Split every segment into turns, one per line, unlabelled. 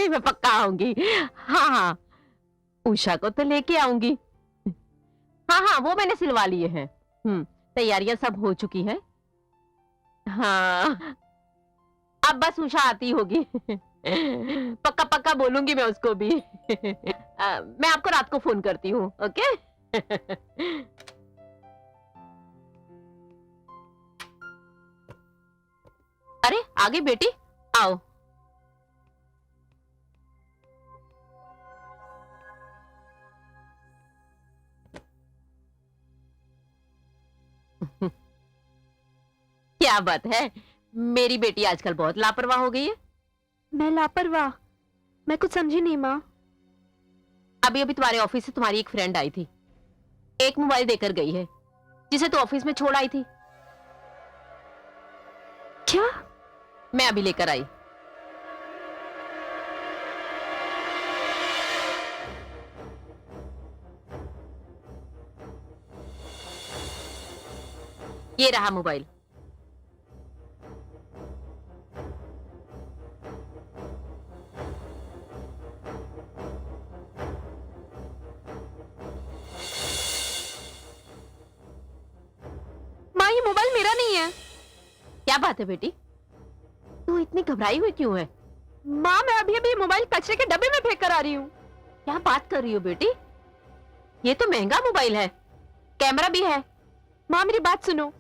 नहीं, मैं पक्का आऊंगी। हाँ हाँ, उषा को तो लेके आऊंगी। हाँ हाँ, वो मैंने सिलवा लिए हैं। तैयारियां सब हो चुकी हैं। हाँ, अब बस उषा आती होगी। पक्का पक्का बोलूंगी मैं उसको भी। मैं आपको रात को फोन करती हूँ, ओके? अरे आ गई बेटी, आओ। क्या बात है, मेरी बेटी आजकल बहुत लापरवाह हो गई है।
मैं लापरवाह? मैं कुछ समझी नहीं माँ।
अभी अभी तुम्हारे ऑफिस से तुम्हारी एक फ्रेंड आई थी, एक मोबाइल देकर गई है, जिसे तू ऑफिस में छोड़ आई थी।
क्या?
मैं अभी लेकर आई। ये रहा मोबाइल।
माँ ये मोबाइल मेरा नहीं है।
क्या बात है बेटी, तू इतनी घबराई हुई क्यों है?
माँ मैं अभी अभी मोबाइल कचरे के डब्बे में फेंक कर आ रही हूँ।
क्या बात कर रही हो बेटी, ये तो महंगा मोबाइल है, कैमरा भी है।
माँ मेरी बात सुनो,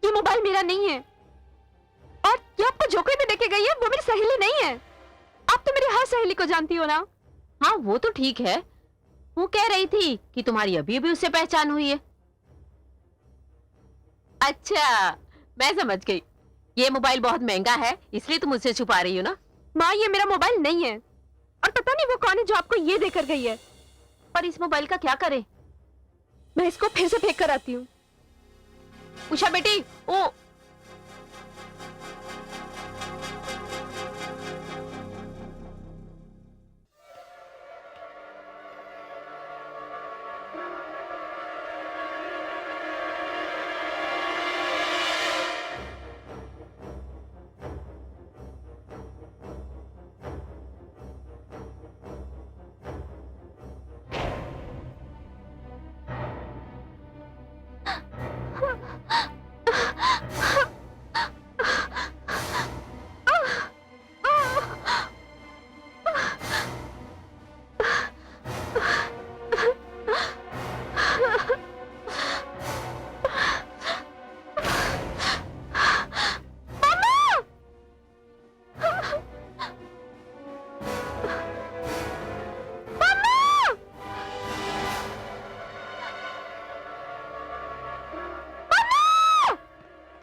ये मोबाइल मेरा नहीं है, और ये आपको जो कोई भी देके गई है वो मेरी सहेली नहीं है। आप तो मेरी हर सहेली को जानती हो ना।
हाँ वो तो ठीक है, वो कह रही थी कि तुम्हारी अभी अभी उससे पहचान हुई है। अच्छा, मैं समझ गई, ये मोबाइल बहुत महंगा है इसलिए तुम मुझसे छुपा रही हो ना।
माँ ये मेरा मोबाइल नहीं है, और पता नहीं वो कौन है जो आपको ये देकर गई है।
पर इस मोबाइल का क्या करें?
मैं इसको फिर से फेंक कर आती हूँ।
उषा बेटी, ओ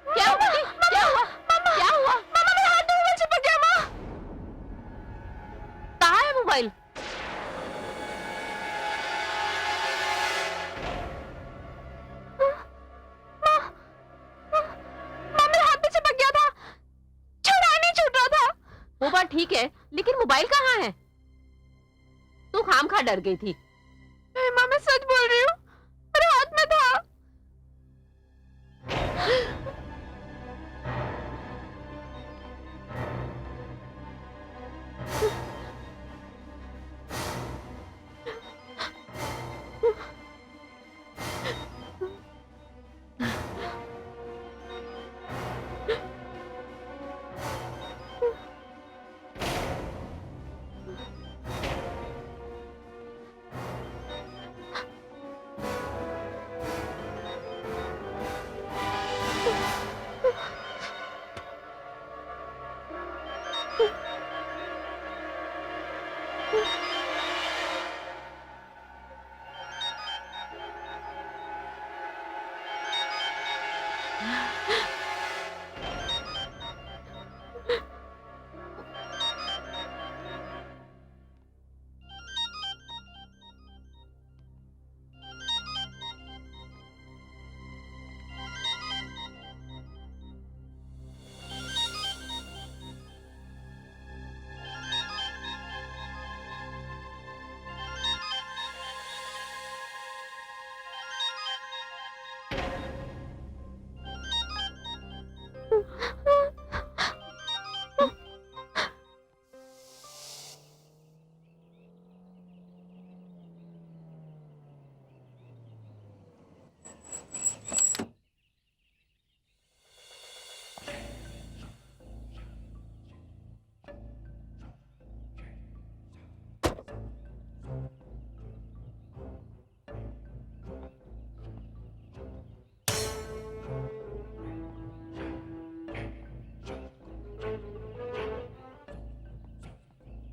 क्या हुआ बेटी? क्या हुआ? क्या हुआ?
मामा मेरा हाथ में मोबाइल चिपक गया। माँ
कहाँ है मोबाइल?
माँ मेरे हाथ में चिपक गया था, छुड़ा नहीं छूट रहा था।
वो बात ठीक है, लेकिन मोबाइल कहाँ है? तू खामखा डर गई थी।
माँ मैं सच बोल रही हूँ, मेरे हाथ में था।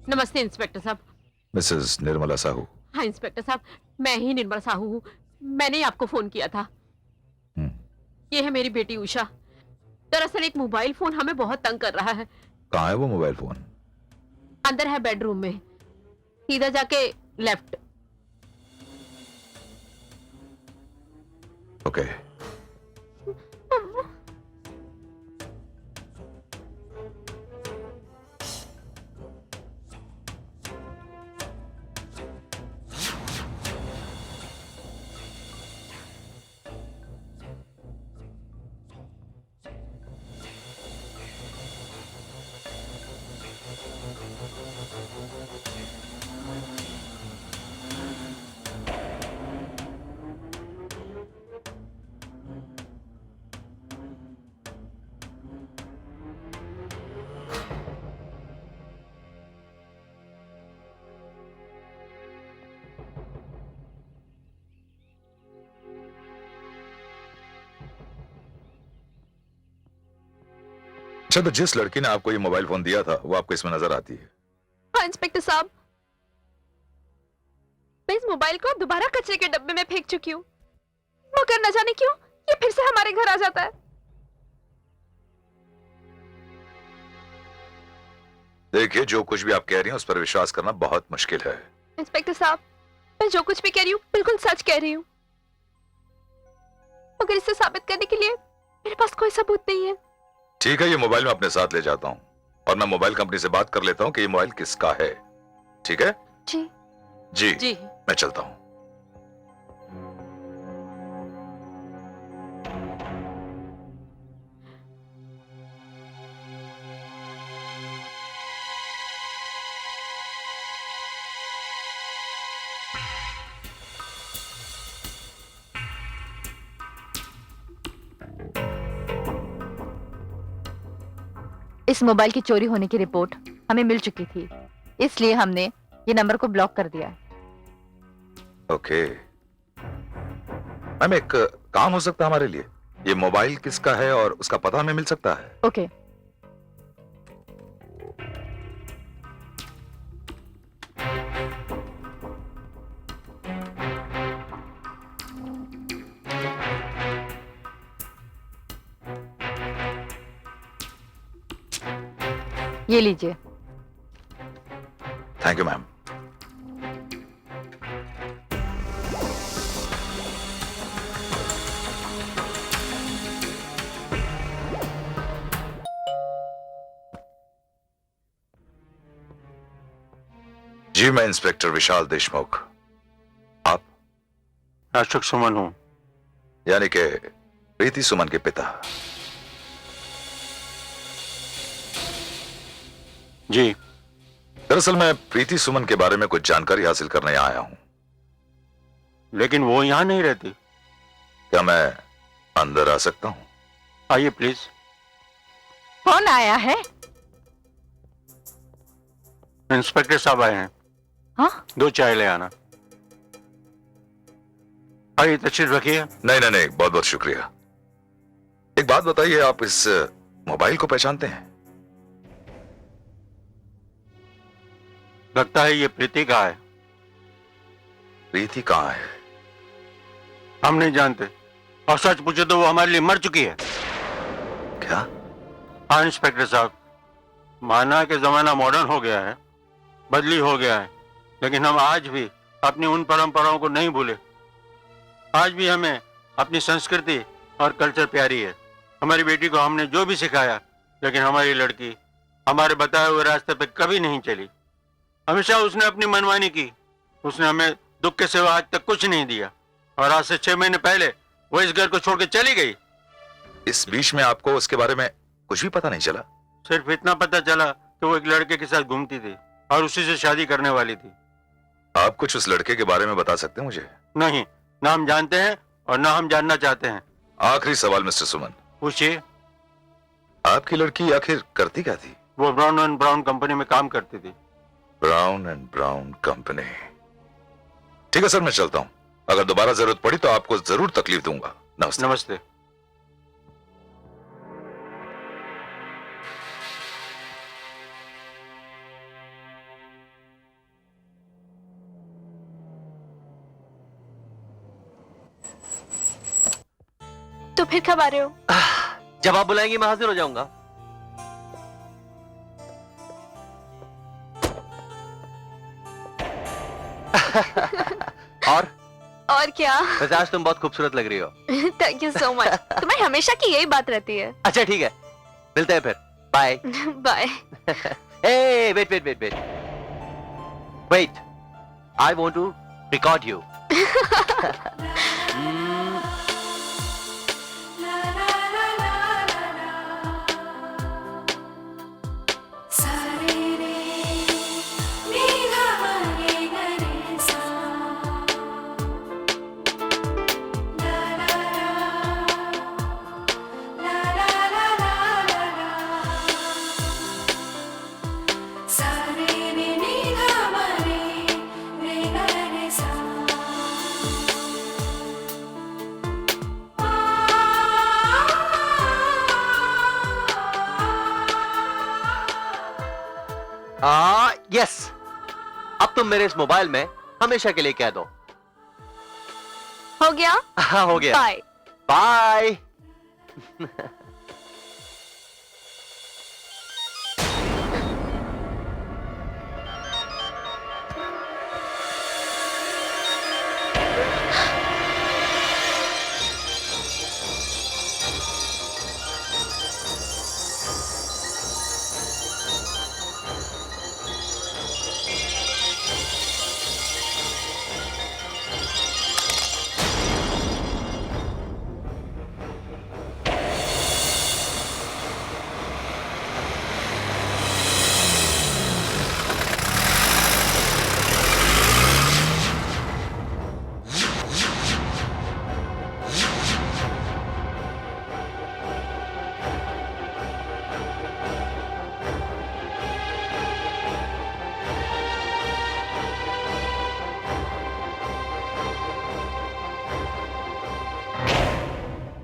नमस्ते इंस्पेक्टर साहब।
मिसेस निर्मला साहू।
हाँ इंस्पेक्टर साहब, मैं ही निर्मला साहू हूँ। मैंने ही आपको फोन किया था।
हम्म,
ये है मेरी बेटी उषा। दरअसल एक मोबाइल फोन हमें बहुत तंग कर रहा है।
कहाँ है वो मोबाइल फोन?
अंदर है बेडरूम में, सीधा जाके लेफ्ट।
ओके। अच्छा, तो जिस लड़की ने आपको ये मोबाइल फोन दिया था वो आपको इसमें नजर आती है?
हाँ इंस्पेक्टर साहब, मैं इस मोबाइल को दोबारा कचरे के डब्बे में फेंक चुकी हूँ, मगर न जाने क्यों ये फिर से हमारे घर आ जाता है।
देखिए, जो कुछ भी आप कह रही हैं उस पर विश्वास करना बहुत मुश्किल है।
इंस्पेक्टर साहब, मैं जो कुछ भी कह रही हूँ बिल्कुल सच कह रही हूँ, मगर इसे साबित करने के लिए मेरे पास कोई सबूत नहीं है।
ठीक है, ये मोबाइल मैं अपने साथ ले जाता हूँ और मैं मोबाइल कंपनी से बात कर लेता हूँ कि ये मोबाइल किसका है। ठीक है?
जी
जी
जी।
मैं चलता हूँ।
इस मोबाइल की चोरी होने की रिपोर्ट हमें मिल चुकी थी, इसलिए हमने ये नंबर को ब्लॉक कर दिया।
ओके मैम, एक काम हो सकता है हमारे लिए? ये मोबाइल किसका है और उसका पता हमें मिल सकता है?
ओके। ये लीजिए।
Thank you ma'am. जी, मैं इंस्पेक्टर विशाल देशमुख। आप?
अशोक सुमन हूं।
यानी कि प्रीति सुमन के पिता?
जी,
दरअसल मैं प्रीति सुमन के बारे में कुछ जानकारी हासिल करने आया हूं।
लेकिन वो यहां नहीं रहती।
क्या मैं अंदर आ सकता हूं?
आइए प्लीज।
कौन आया है?
इंस्पेक्टर साहब आए हैं।
हाँ?
2 चाय ले आना। आइए, तशरीफ रखिए।
नहीं नहीं नहीं, बहुत बहुत शुक्रिया। एक बात बताइए, आप इस मोबाइल को पहचानते हैं?
लगता है ये प्रीति का है।
प्रीति कहां है?
हम नहीं जानते, और सच पूछे तो वो हमारे लिए मर चुकी है।
क्या?
हाँ इंस्पेक्टर साहब, माना कि जमाना मॉडर्न हो गया है, बदली हो गया है, लेकिन हम आज भी अपनी उन परंपराओं को नहीं भूले। आज भी हमें अपनी संस्कृति और कल्चर प्यारी है। हमारी बेटी को हमने जो भी सिखाया, लेकिन हमारी लड़की हमारे बताए हुए रास्ते पे कभी नहीं चली। हमेशा उसने अपनी मनमानी की। उसने हमें दुख के सिवा आज तक कुछ नहीं दिया, और आज से 6 महीने पहले वो इस घर को छोड़ के चली गई।
इस बीच में आपको उसके बारे में कुछ भी पता नहीं चला?
सिर्फ इतना पता चला कि वो एक लड़के के साथ घूमती थी और उसी से शादी करने वाली थी।
आप कुछ उस लड़के के बारे में बता सकते हैं मुझे?
नहीं, ना हम जानते हैं और ना हम जानना चाहते हैं।
आखिरी सवाल मिस्टर सुमन,
पूछिए।
आपकी लड़की आखिर करती क्या थी?
वो ब्राउन एंड ब्राउन कंपनी में काम करती थी।
Brown and Brown company. ठीक है सर, मैं चलता हूं। अगर दोबारा जरूरत पड़ी तो आपको जरूर तकलीफ दूंगा। नमस्ते।
नमस्ते।
तो फिर कब आ रहे हो?
जब आप बुलाएंगे मैं हाजिर हो जाऊंगा।
और क्या?
वैसे आज तुम बहुत खूबसूरत लग रही हो।
Thank you so much. तुम्हें हमेशा की यही बात रहती है।
अच्छा ठीक है, मिलते हैं फिर। Bye.
Bye.
Hey, wait. I want to record you. Yes, अब तुम मेरे इस मोबाइल में हमेशा के लिए कह दो।
हो गया?
हाँ हो गया।
बाय।
बाय।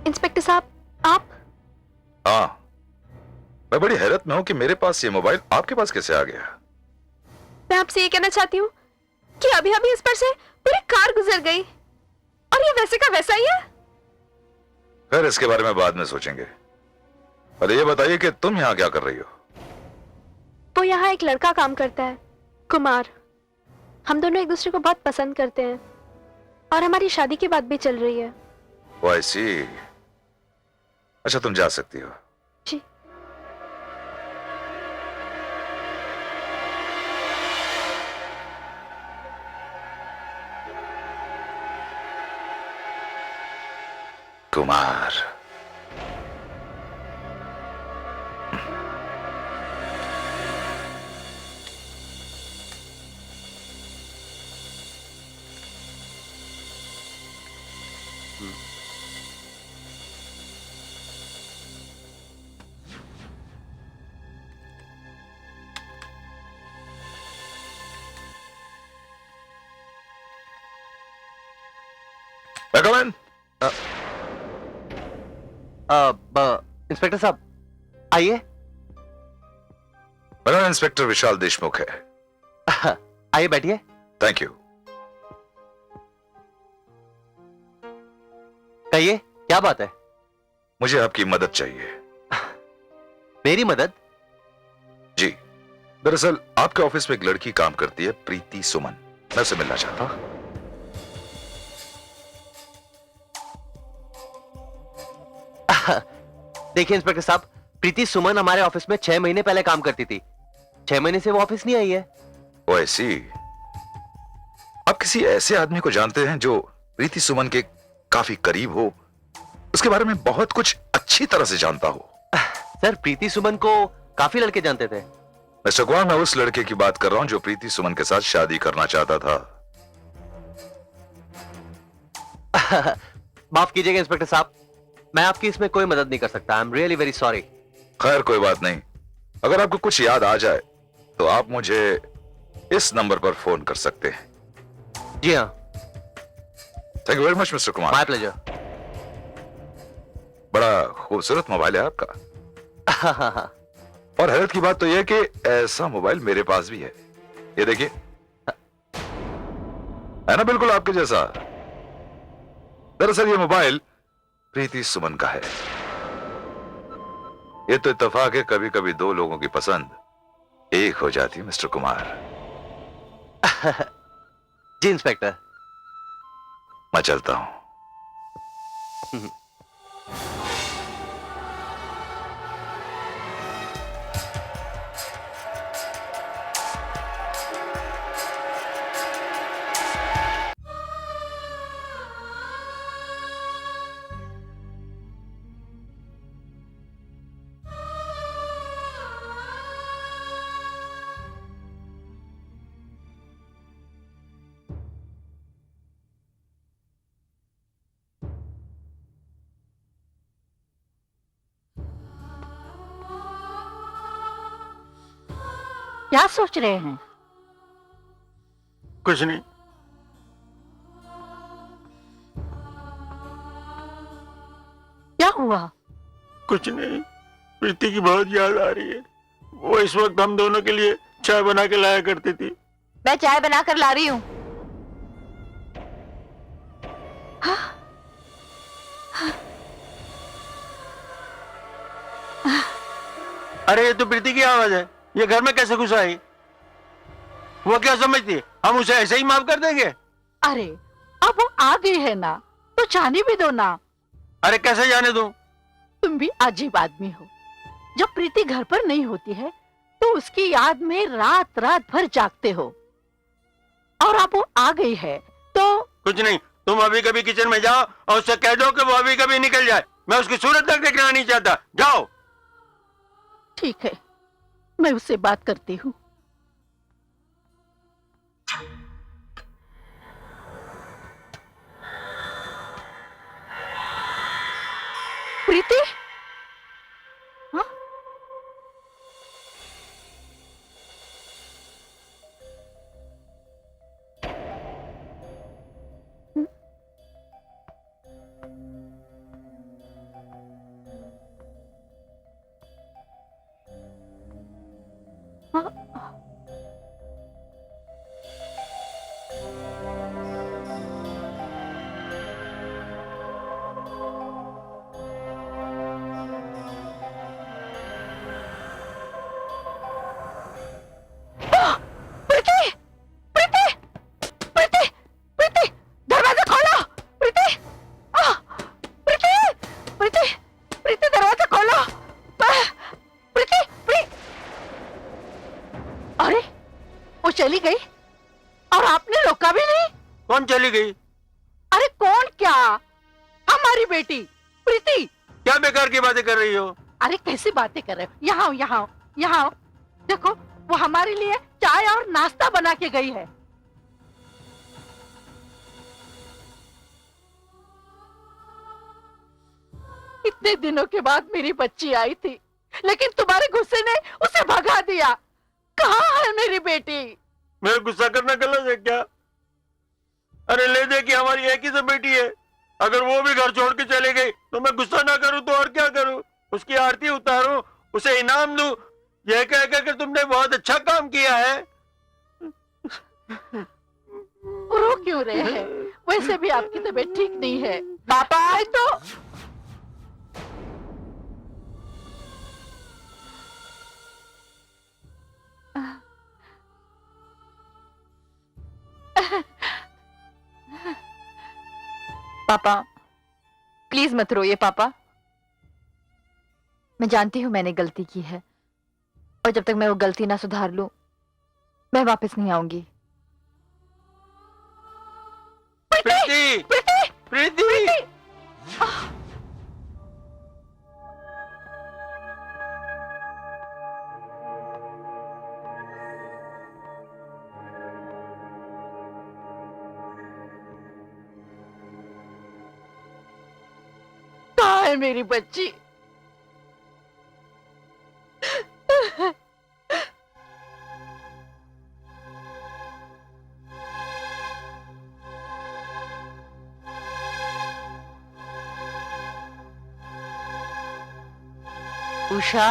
इंस्पेक्टर साहब, आप?
हाँ, मैं बड़ी हैरत में हूं कि मेरे पास ये मोबाइल आपके पास कैसे आ गया।
मैं आपसे ये कहना चाहती हूँ कि अभी अभी इस पर से पूरी कार गुजर गई और ये वैसे का वैसा ही है।
खैर इसके बारे में बाद में सोचेंगे। अरे ये बताइए कि तुम यहाँ क्या कर रही हो?
वो यहाँ एक लड़का काम करता है, कुमार। हम दोनों एक दूसरे को बहुत पसंद करते हैं और हमारी शादी की बात भी चल रही है।
ओ आई सी। अच्छा तुम जा सकती हो।
जी।
कुमार। Come in.
इंस्पेक्टर साहब आइए।
मेरा नाम इंस्पेक्टर विशाल देशमुख है।
आइए बैठिए।
Thank you.
कहिए क्या बात है?
मुझे आपकी मदद चाहिए।
मेरी मदद?
जी, दरअसल आपके ऑफिस में एक लड़की काम करती है, प्रीति सुमन। मैं उससे मिलना चाहता हूं।
देखिए इंस्पेक्टर साहब, प्रीति सुमन हमारे ऑफिस में 6 महीने पहले काम करती थी। 6 महीने से वो ऑफिस नहीं आई है।
ओ ऐसी। आप किसी ऐसे आदमी को जानते हैं जो प्रीति सुमन के काफी करीब हो, उसके बारे में बहुत कुछ अच्छी तरह से जानता हो?
सर प्रीति सुमन को काफी लड़के जानते थे।
मिस्टर कुमार, मैं उस लड़के की बात कर रहा हूं जो प्रीति सुमन के साथ शादी करना चाहता था।
माफ कीजिएगा इंस्पेक्टर साहब, मैं आपकी इसमें कोई मदद नहीं कर सकता। I am really very sorry.
खैर कोई बात नहीं। अगर आपको कुछ याद आ जाए तो आप मुझे इस नंबर पर फोन कर सकते हैं।
जी हाँ।
Thank you very much mister Kumar.
My pleasure.
बड़ा खूबसूरत मोबाइल है आपका। और हैरत की बात तो यह कि ऐसा मोबाइल मेरे पास भी है। ये देखिए, है ना बिल्कुल आपके जैसा। दरअसल ये मोबाइल प्रीति सुमन का है। ये तो इत्तेफाक है, कभी कभी दो लोगों की पसंद एक हो जाती है मिस्टर कुमार।
जी इंस्पेक्टर।
मैं चलता हूं।
क्या सोच रहे हैं?
कुछ नहीं।
क्या हुआ?
कुछ नहीं, प्रीति की बहुत याद आ रही है। वो इस वक्त हम दोनों के लिए चाय बना के लाया करती थी।
मैं चाय बनाकर ला रही हूँ।
अरे ये तो प्रीति की आवाज है। ये घर में कैसे घुस आई? वो क्या समझती है हम उसे ऐसे ही माफ कर देंगे?
अरे अब वो आ गई है ना, तो जाने भी दो ना।
अरे कैसे जाने दूं?
तुम भी अजीब आदमी हो। जब प्रीति घर पर नहीं होती है तो उसकी याद में रात रात भर जागते हो, और अब वो आ गई है तो
कुछ नहीं, तुम अभी कभी किचन में जाओ और उससे कह दो कि वो अभी कभी निकल जाए। मैं उसकी सूरत तक देखना नहीं चाहता। जाओ।
ठीक है, मैं उससे बात करती हूँ। प्रीति, हाँ? चली गई और आपने रोका भी नहीं?
कौन चली गई?
अरे कौन क्या, हमारी बेटी प्रीति।
क्या बेकार की बातें कर रही हो?
अरे कैसी बातें कर रहे हो? यहाँ आओ, यहाँ आओ, यहाँ आओ। देखो वो हमारे लिए चाय और नाश्ता बना के गई है। इतने दिनों के बाद मेरी बच्ची आई थी, लेकिन तुम्हारे गुस्से ने उसे भगा दिया। कहाँ है मेरी बेटी?
मेरा गुस्सा करना गलत है क्या? अरे ले दे कि हमारी एक ही तो बेटी है। अगर वो भी घर छोड़ के चले गई तो मैं गुस्सा ना करूं तो और क्या करूं? उसकी आरती उतारूं, उसे इनाम दूं, यह कह कर तुमने बहुत अच्छा काम किया है।
रो क्यों रहे हैं? वैसे भी आपकी तबीयत ठीक नहीं है। पापा आए तो
पापा प्लीज मत रोइए पापा। मैं जानती हूँ मैंने गलती की है, और जब तक मैं वो गलती ना सुधार लूं मैं वापस नहीं आऊंगी।
प्रीति, प्रीति,
कहाँ है मेरी बच्ची?
उषा,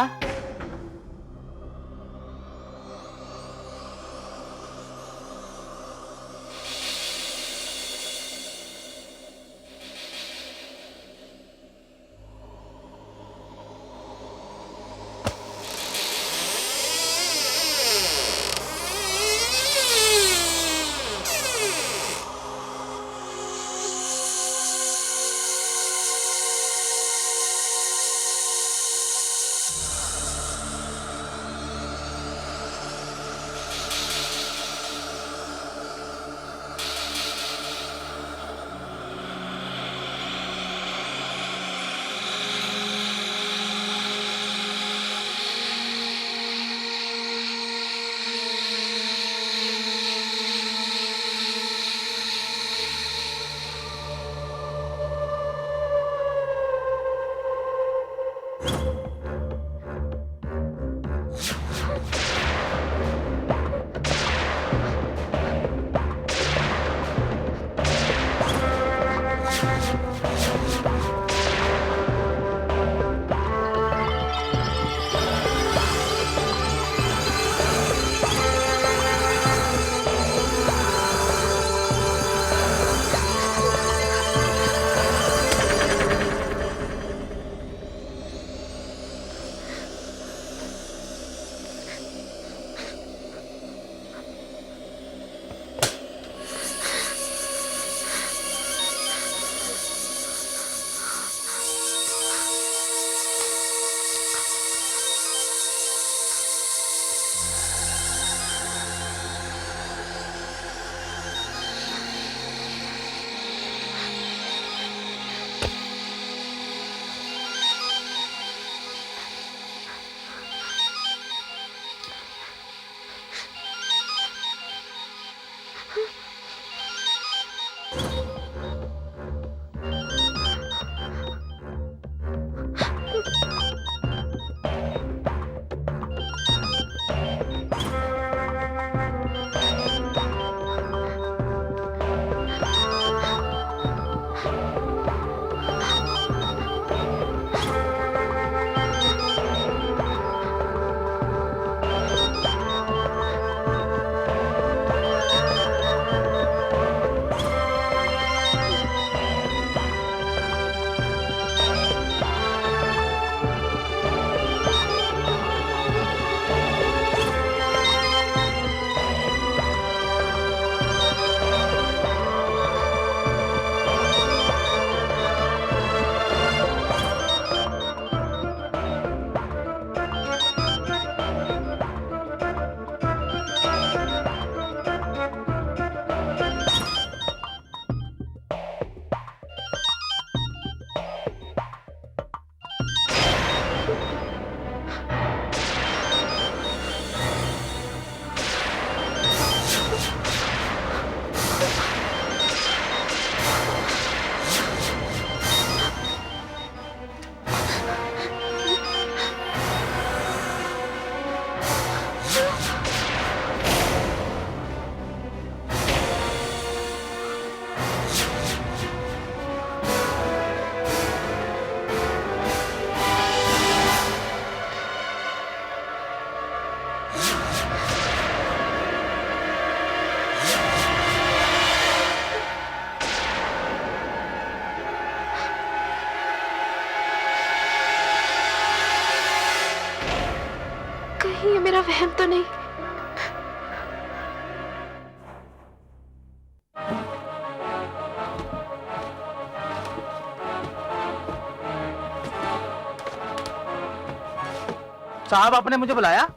साहब आपने मुझे बुलाया?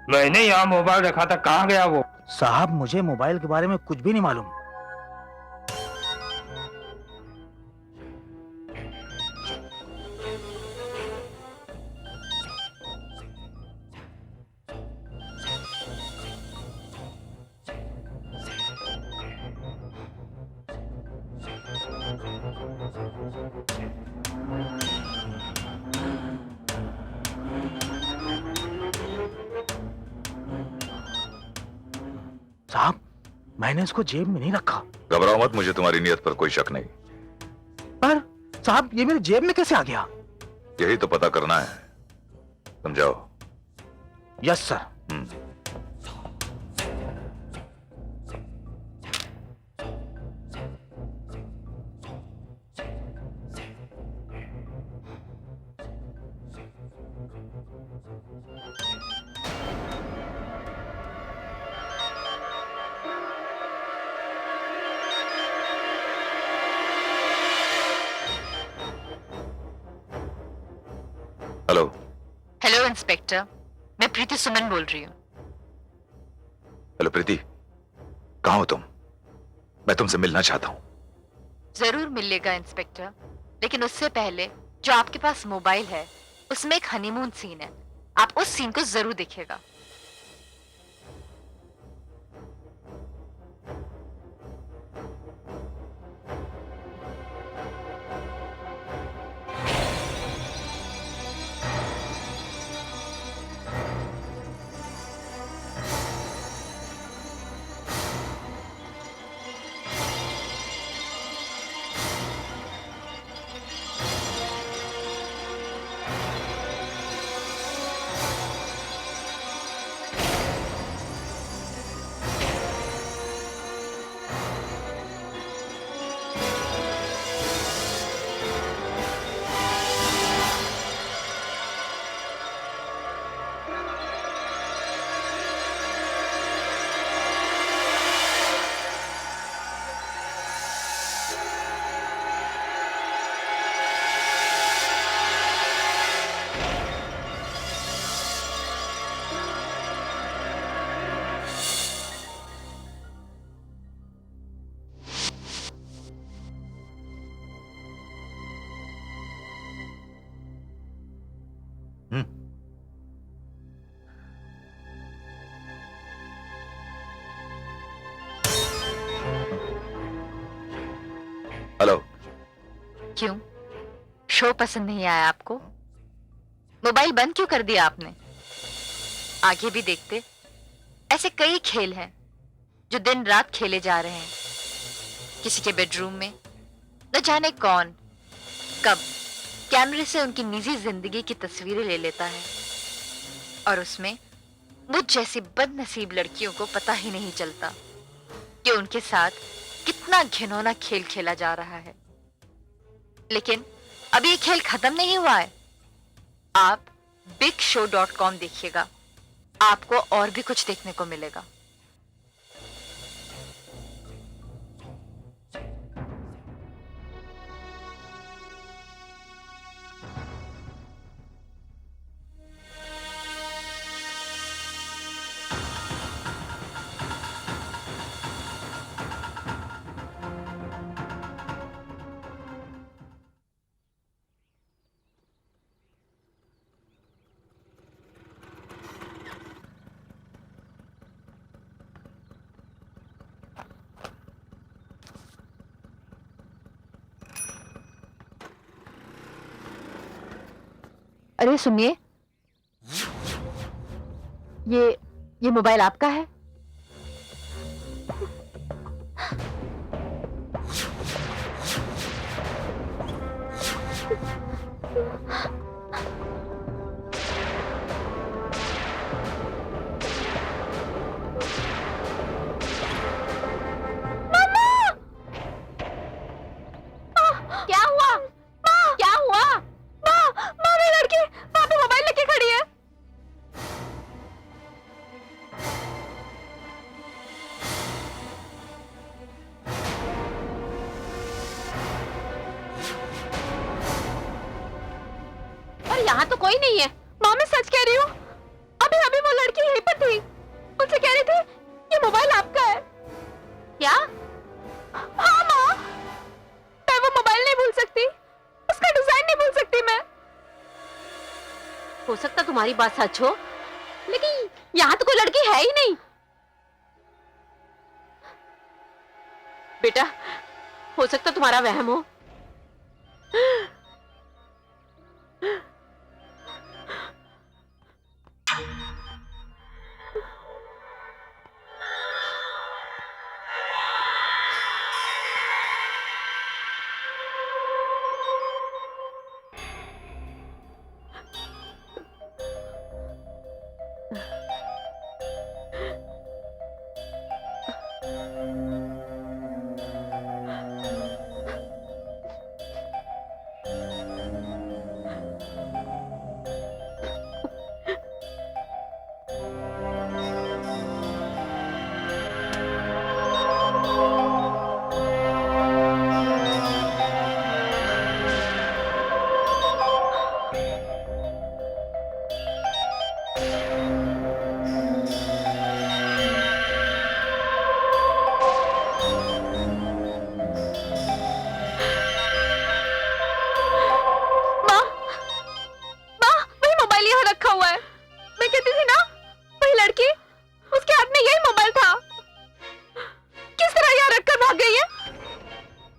मैंने यहाँ मोबाइल रखा था, कहाँ गया वो?
साहब मुझे मोबाइल के बारे में कुछ भी नहीं मालूम। साहब मैंने इसको जेब में नहीं रखा।
घबराओ मत, मुझे तुम्हारी नीयत पर कोई शक नहीं।
पर साहब ये मेरे जेब में कैसे आ गया?
यही तो पता करना है, समझाओ।
Yes sir.
Hello.
Hello inspector, मैं प्रीति सुमन बोल रही हूँ।
हेलो प्रीति, कहाँ हो तुम? मैं तुमसे मिलना चाहता हूँ।
जरूर मिलेगा इंस्पेक्टर, लेकिन उससे पहले जो आपके पास मोबाइल है उसमें एक हनीमून सीन है, आप उस सीन को जरूर देखिएगा।
हेलो।
क्यों, शो पसंद नहीं आया आपको? मोबाइल बंद क्यों कर दिया आपने? आगे भी देखते। ऐसे कई खेल हैं जो दिन रात खेले जा रहे हैं। किसी के बेडरूम में न जाने कौन कब कैमरे से उनकी निजी जिंदगी की तस्वीरें ले लेता है, और उसमें मुझ जैसी बदनसीब लड़कियों को पता ही नहीं चलता कि उनके साथ कितना घिनौना खेल खेला जा रहा है। लेकिन अभी ये खेल खत्म नहीं हुआ है। आप bigshow.com देखिएगा, आपको और भी कुछ देखने को मिलेगा। अरे सुनिए, ये मोबाइल आपका है?
क्या हुआ? क्या हुआ? माँ मेरी लड़की वहाँ पे मोबाइल लेके खड़ी है।
यहाँ तो कोई नहीं है।
माँ मैं सच कह रही हूँ, अभी अभी वो लड़की यहीं पर थी, मुझसे कह रही थी ये मोबाइल आपका है।
क्या?
हाँ माँ, मैं वो मोबाइल नहीं भूल सकती, उसका डिजाइन नहीं भूल सकती मैं।
हो सकता तुम्हारी बात सच हो, लेकिन यहाँ तो कोई लड़की है ही नहीं। बेटा, हो सकता तुम्हारा वहम हो।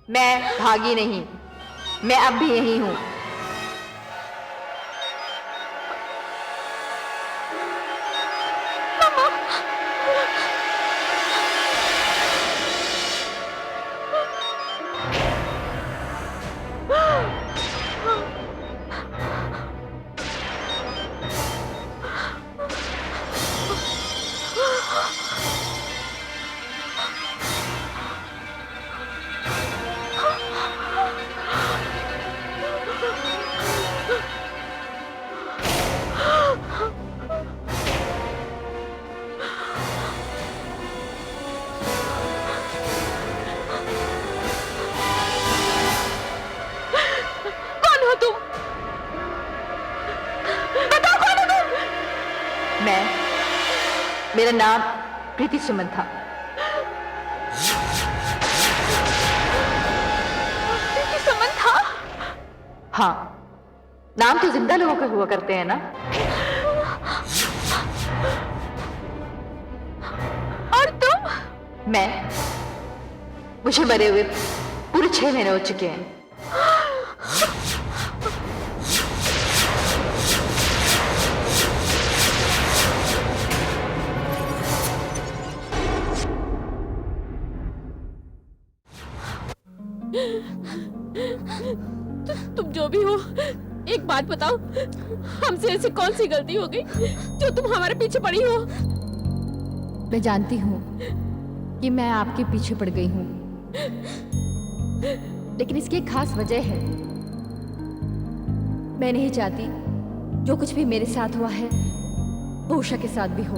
मैं भागी नहीं, मैं अब भी यही हूं। मेरा नाम प्रीति सुमन था।
प्रीति सुमन था?
हाँ, नाम तो जिंदा लोगों के हुआ करते हैं ना।
और तुम?
मैं, मुझे मरे हुए पूरे 6 महीने हो चुके हैं।
तुम जो भी हो, एक बात बताओ, हमसे ऐसी कौन सी गलती हो गई जो तुम हमारे पीछे पड़ी हो?
मैं जानती हूँ कि मैं आपके पीछे पड़ गई हूँ, लेकिन इसकी एक खास वजह है। मैं नहीं चाहती जो कुछ भी मेरे साथ हुआ है वो उषा के साथ भी हो।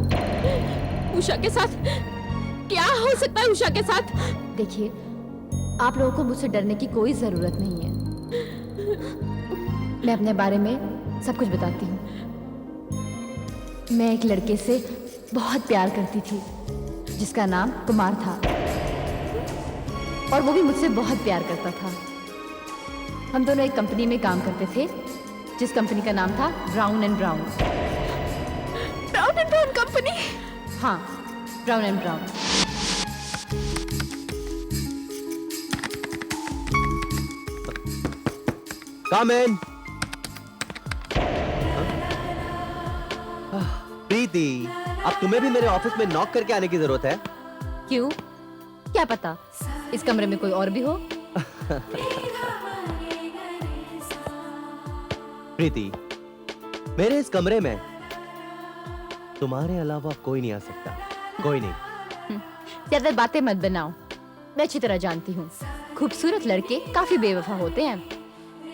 उषा के साथ? क्या हो सकता है उषा के साथ?
देखिए, आप लोगों को मुझसे डरने की कोई जरूरत नहीं है। मैं अपने बारे में सब कुछ बताती हूँ। मैं एक लड़के से बहुत प्यार करती थी जिसका नाम कुमार था, और वो भी मुझसे बहुत प्यार करता था। हम दोनों एक कंपनी में काम करते थे जिस कंपनी का नाम था Brown and Brown.
Brown and Brown company?
हाँ, Brown and Brown.
Come in. Preeti, अब तुम्हें भी मेरे ऑफिस में नॉक करके आने की जरूरत है।
क्यों? क्या पता इस कमरे में कोई और भी हो।
प्रीति, मेरे इस कमरे में तुम्हारे अलावा कोई नहीं आ सकता, कोई नहीं।
ज्यादा बातें मत बनाओ, मैं अच्छी तरह जानती हूँ खूबसूरत लड़के काफी बेवफा होते हैं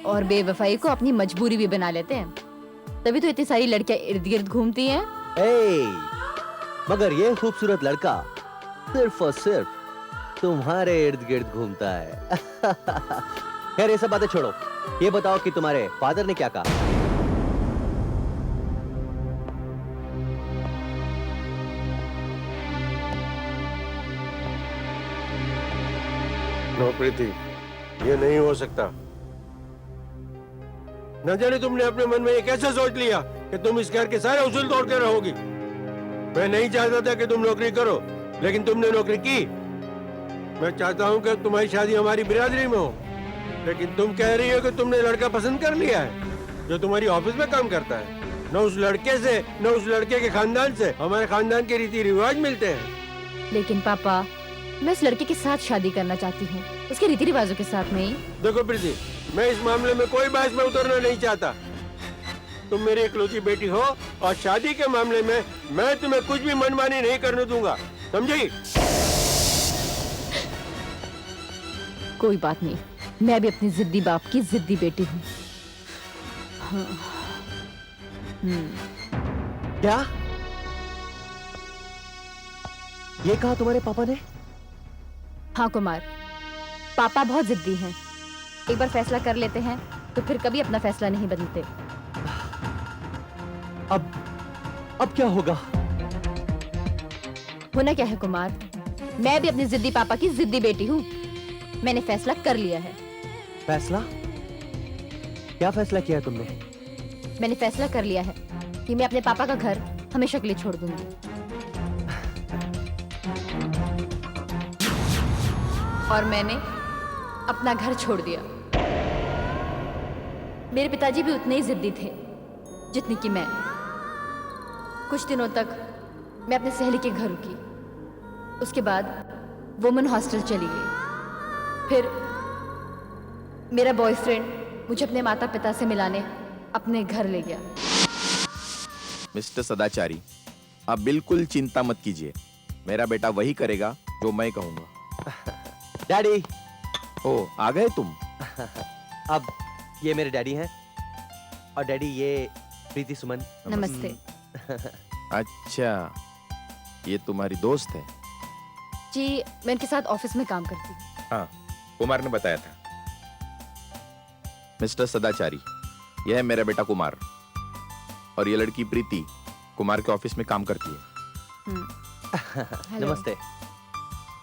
और बेवफाई को अपनी मजबूरी भी बना लेते हैं, तभी तो इतनी सारी लड़कियां इर्द गिर्द घूमती हैं।
मगर ये खूबसूरत लड़का सिर्फ और सिर्फ तुम्हारे इर्द गिर्द घूमता है। खैर ये सब बातें छोड़ो, ये बताओ कि तुम्हारे फादर ने क्या कहा।
नो प्रीति, ये नहीं हो सकता। न जाने तुमने अपने मन में ये कैसे सोच लिया कि तुम इस घर के सारे उसूल तोड़ते रहोगी। मैं नहीं चाहता था कि तुम नौकरी करो, लेकिन तुमने नौकरी की। मैं चाहता हूँ कि तुम्हारी शादी हमारी बिरादरी में हो, लेकिन तुम कह रही हो कि तुमने लड़का पसंद कर लिया है जो तुम्हारी ऑफिस में काम करता है। न उस लड़के से न उस लड़के के खानदान से हमारे खानदान के रीति रिवाज मिलते हैं।
लेकिन पापा, मैं उस लड़के के साथ शादी करना चाहती हूँ, उसके रीति रिवाजों के साथ नहीं।
देखो प्रीति, मैं इस मामले में कोई बहस में उतरना नहीं चाहता। तुम मेरी इकलौती बेटी हो और शादी के मामले में मैं तुम्हें कुछ भी मनमानी नहीं करने दूंगा, समझी?
कोई बात नहीं, मैं भी अपनी जिद्दी बाप की जिद्दी बेटी हूँ। हाँ।
क्या ये कहा तुम्हारे पापा ने?
हाँ कुमार, पापा बहुत जिद्दी हैं। एक बार फैसला कर लेते हैं तो फिर कभी अपना फैसला नहीं बदलते।
अब क्या होगा?
होना क्या है कुमार, मैं भी अपनी जिद्दी पापा की जिद्दी बेटी हूँ। मैंने फैसला कर लिया है।
फैसला? क्या फैसला किया तुमने?
मैंने फैसला कर लिया है कि मैं अपने पापा का घर हमेशा के लिए छोड़ दूंगी। और मैंने अपना घर छोड़ दिया। मेरे पिताजी भी उतने ही जिद्दी थे जितनी कि मैं। कुछ दिनों तक मैं अपने सहेली के घर रुकी, उसके बाद वुमेन हॉस्टल चली गई। फिर मेरा बॉयफ्रेंड मुझे अपने माता पिता से मिलाने अपने घर ले गया।
मिस्टर सदाचारी, आप बिल्कुल चिंता मत कीजिए, मेरा बेटा वही करेगा जो मैं कहूंगा।
डैडी!
ओ, आ गए तुम?
अब ये मेरे डैडी हैं, और डैडी ये प्रीति सुमन।
नमस्ते।
अच्छा, ये तुम्हारी दोस्त है?
जी, मैं इनके साथ ऑफिस में काम करती हूँ।
हाँ, कुमार ने बताया था। मिस्टर सदाचारी, यह है मेरा बेटा कुमार, और ये लड़की प्रीति कुमार के ऑफिस में काम करती है।
हेलो।
नमस्ते।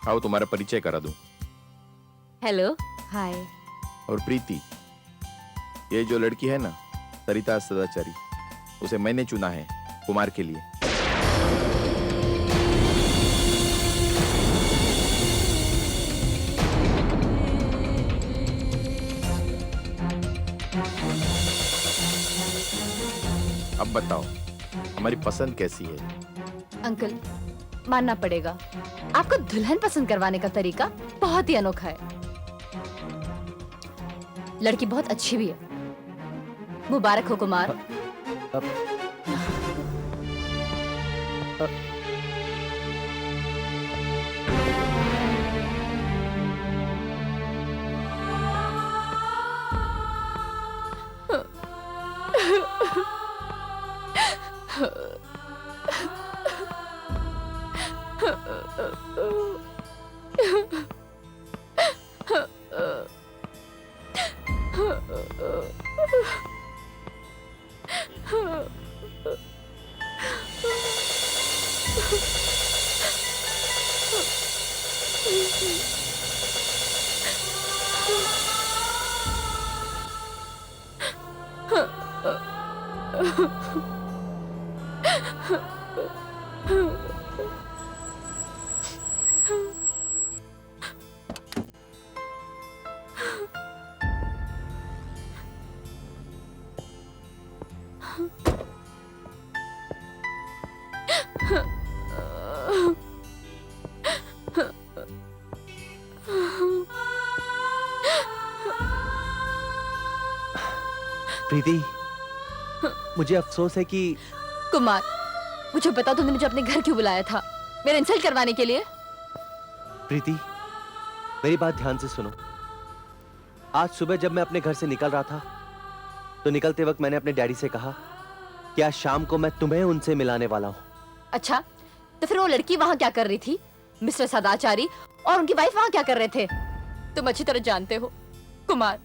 आओ तुम्हारा परिचय करा दूं।
हेलो। हाय।
और प्रीति, ये जो लड़की है ना, सरिता सदाचारी, उसे मैंने चुना है कुमार के लिए। अब बताओ, हमारी पसंद कैसी है?
अंकल, मानना पड़ेगा, आपको दुल्हन पसंद करवाने का तरीका बहुत ही अनोखा है। लड़की बहुत अच्छी भी है। मुबारक हो कुमार।
प्रीति, मुझे अफसोस है कि
कुमार, मुझे बता, तुमने मुझे अपने घर क्यों बुलाया था? मेरा इंसल्ट करवाने के लिए?
प्रीति, मेरी बात ध्यान से सुनो। आज सुबह जब मैं अपने घर से निकल रहा था, तो निकलते वक्त मैंने अपने डैडी से कहा कि आज शाम को मैं तुम्हें उनसे मिलाने वाला हूँ।
अच्छा, तो फिर वो लड़की वहाँ क्या कर रही थी? मिस्टर सदाचारी और उनकी वाइफ वहाँ क्या कर रहे थे? तुम अच्छी तरह जानते हो कुमार,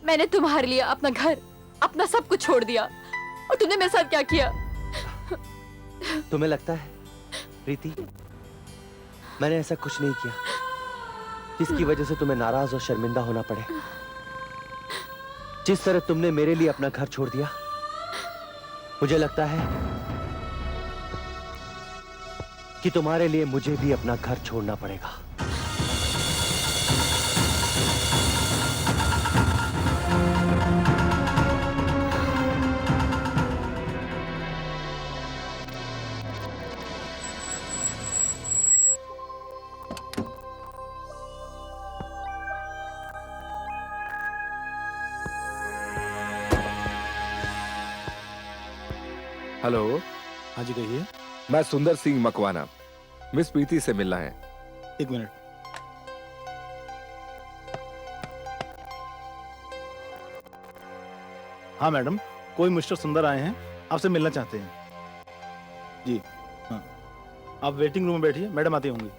मैंने तुम्हारे लिए अपना घर, अपना सब कुछ छोड़ दिया, और तुमने मेरे साथ क्या किया?
तुम्हें लगता है प्रीति, मैंने ऐसा कुछ नहीं किया? जिसकी वजह से तुम्हें नाराज और शर्मिंदा होना पड़े। जिस तरह तुमने मेरे लिए अपना घर छोड़ दिया, मुझे लगता है कि तुम्हारे लिए मुझे भी अपना घर छोड़ना पड़ेगा।
हेलो,
हाँ जी कहिए।
मैं सुंदर सिंह मकवाना, मिस प्रीति से मिलना है।
एक मिनट। हाँ मैडम, कोई मिस्टर सुंदर आए हैं, आपसे मिलना चाहते हैं। जी हाँ, आप वेटिंग रूम में बैठिए, मैडम आती होंगी।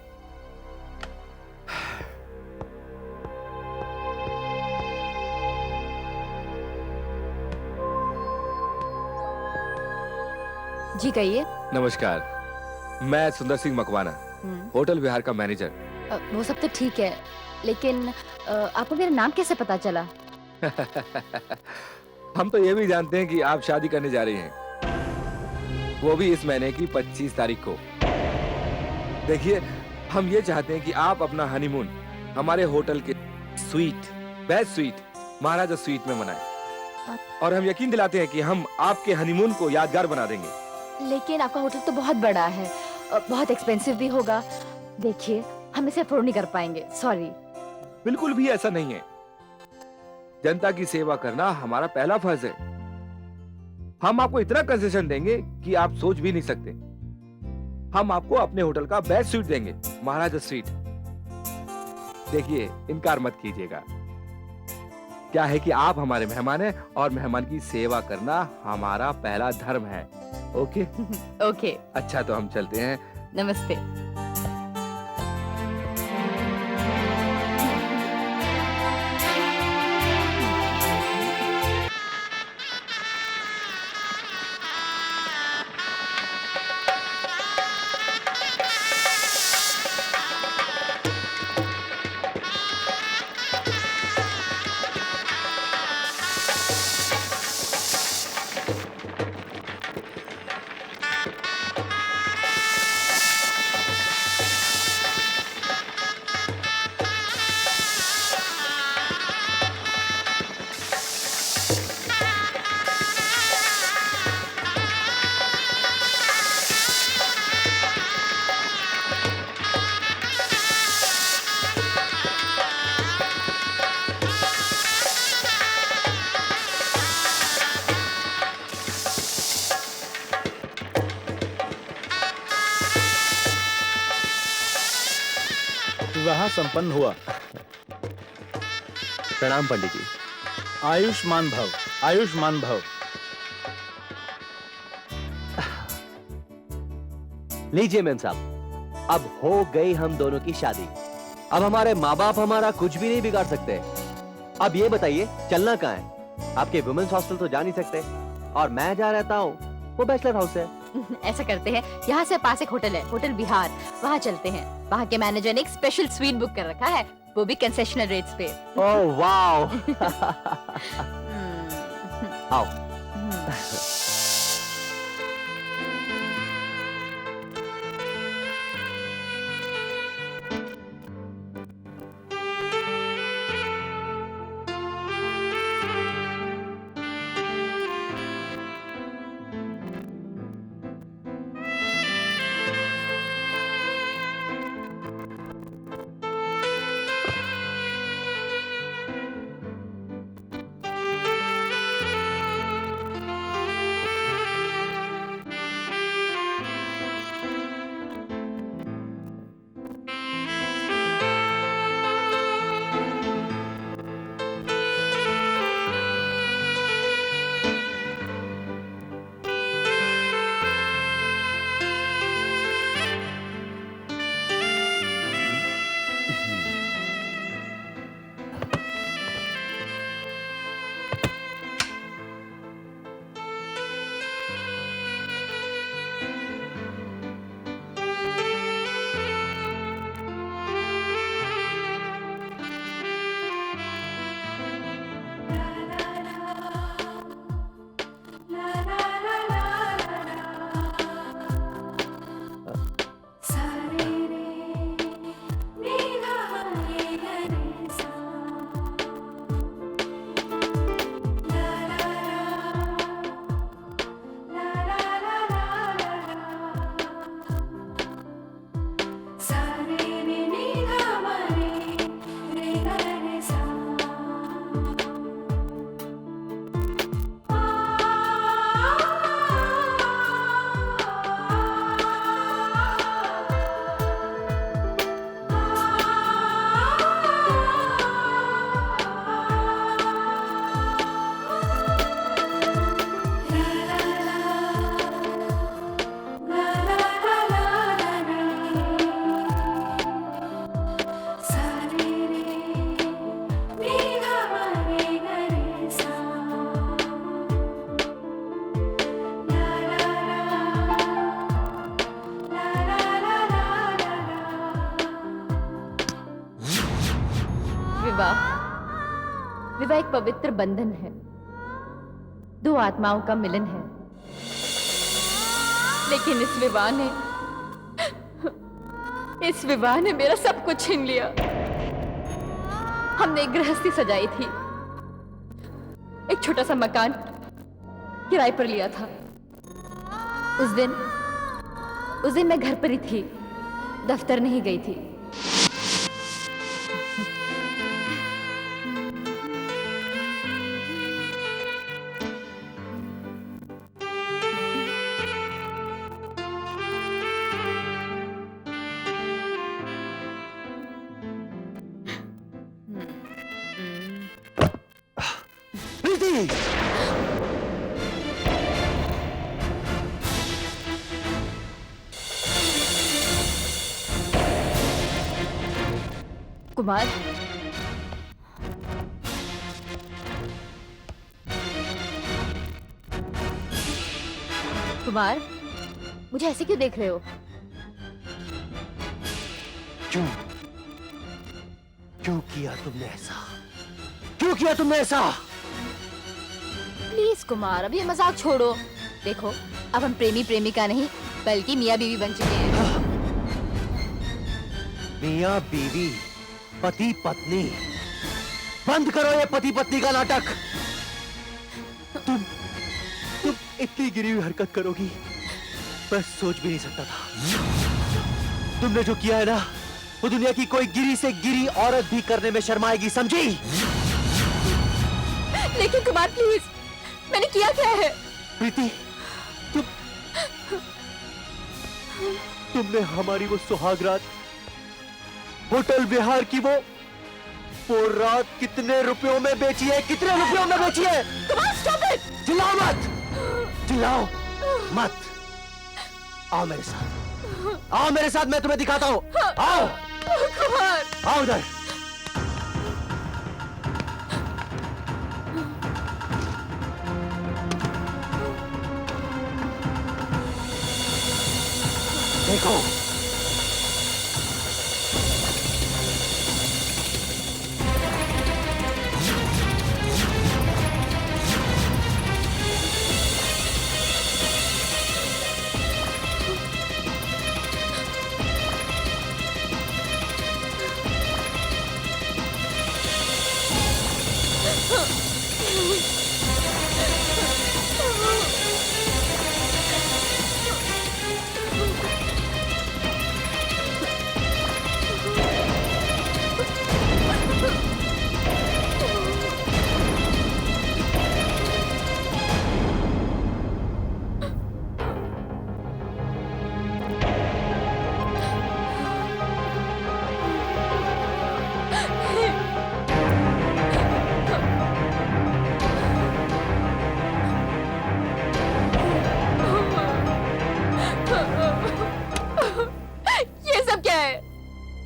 जी कहिए।
नमस्कार, मैं सुंदर सिंह मकवाना, होटल विहार का मैनेजर।
वो सब तो ठीक है, लेकिन आपको मेरा नाम कैसे पता चला?
हम तो ये भी जानते हैं कि आप शादी करने जा रही हैं, वो भी इस महीने की 25 तारीख को। देखिए, हम ये चाहते हैं कि आप अपना हनीमून हमारे होटल के स्वीट, बेस्ट स्वीट, महाराजा स्वीट में मनाएं। और हम यकीन दिलाते हैं कि हम आपके हनीमून को यादगार बना देंगे।
लेकिन आपका होटल तो बहुत बड़ा है, बहुत एक्सपेंसिव भी होगा। देखिए, हम इसे अफोर्ड नहीं कर पाएंगे, सॉरी।
बिल्कुल भी ऐसा नहीं है। जनता की सेवा करना हमारा पहला फर्ज है। हम आपको इतना कंसेशन देंगे कि आप सोच भी नहीं सकते। हम आपको अपने होटल का बेस्ट स्वीट देंगे, महाराजा स्वीट। देखिए, इनकार मत कीजिएगा। क्या है कि आप हमारे मेहमान हैं और मेहमान की सेवा करना हमारा पहला धर्म है। ओके?
ओके,
अच्छा, तो हम चलते हैं।
नमस्ते।
विवाह संपन्न हुआ।
प्रणाम पंडित जी।
आयुष्मान भव, आयुष्मान भव।
लीजिए मेम साहब, अब हो गई हम दोनों की शादी। अब हमारे माँ बाप हमारा कुछ भी नहीं बिगाड़ सकते। अब ये बताइए, चलना कहाँ है? आपके वुमेन्स हॉस्टल तो जा नहीं सकते, और मैं जहाँ रहता हूँ वो बैचलर हाउस है।
ऐसा करते हैं, यहाँ से पास एक होटल है, होटल विहार, वहाँ चलते हैं। वहाँ के मैनेजर ने एक स्पेशल स्वीट बुक कर रखा है, वो भी कंसेशनल रेट्स पे।
Oh wow. आओ।
विवाह एक पवित्र बंधन है, दो आत्माओं का मिलन है। लेकिन इस विवाह ने मेरा सब कुछ छीन लिया। हमने एक गृहस्थी सजाई थी, एक छोटा सा मकान किराए पर लिया था। उस दिन मैं घर पर ही थी, दफ्तर नहीं गई थी।
प्रीति!
कुमार, कुमार, मुझे ऐसे क्यों देख रहे हो?
क्यों किया तुमने ऐसा? क्यों किया तुमने ऐसा?
प्लीज कुमार, अब ये मजाक छोड़ो। देखो, अब हम प्रेमी प्रेमिका नहीं बल्कि मियाँ बीवी बन चुके हैं।
मियाँ बीवी, पति पत्नी, बंद करो ये पति पत्नी का नाटक। तुम इतनी गिरी हुई हरकत करोगी मैं सोच भी नहीं सकता था। तुमने जो किया है ना, वो दुनिया की कोई गिरी से गिरी औरत भी करने में शर्माएगी, समझी?
लेकिन कुमार प्लीज, मैंने किया क्या है?
प्रीति, तुमने हमारी वो सुहागरात होटल विहार की वो रात कितने रुपयों में बेची है? कितने रुपयों में बेची है?
Kumar stop it!
चिल्लाओ मत! चिल्लाओ मत! आओ मेरे साथ, आओ मेरे साथ, मैं तुम्हें दिखाता हूँ। आओ
कुमार,
आओ उधर। देखो,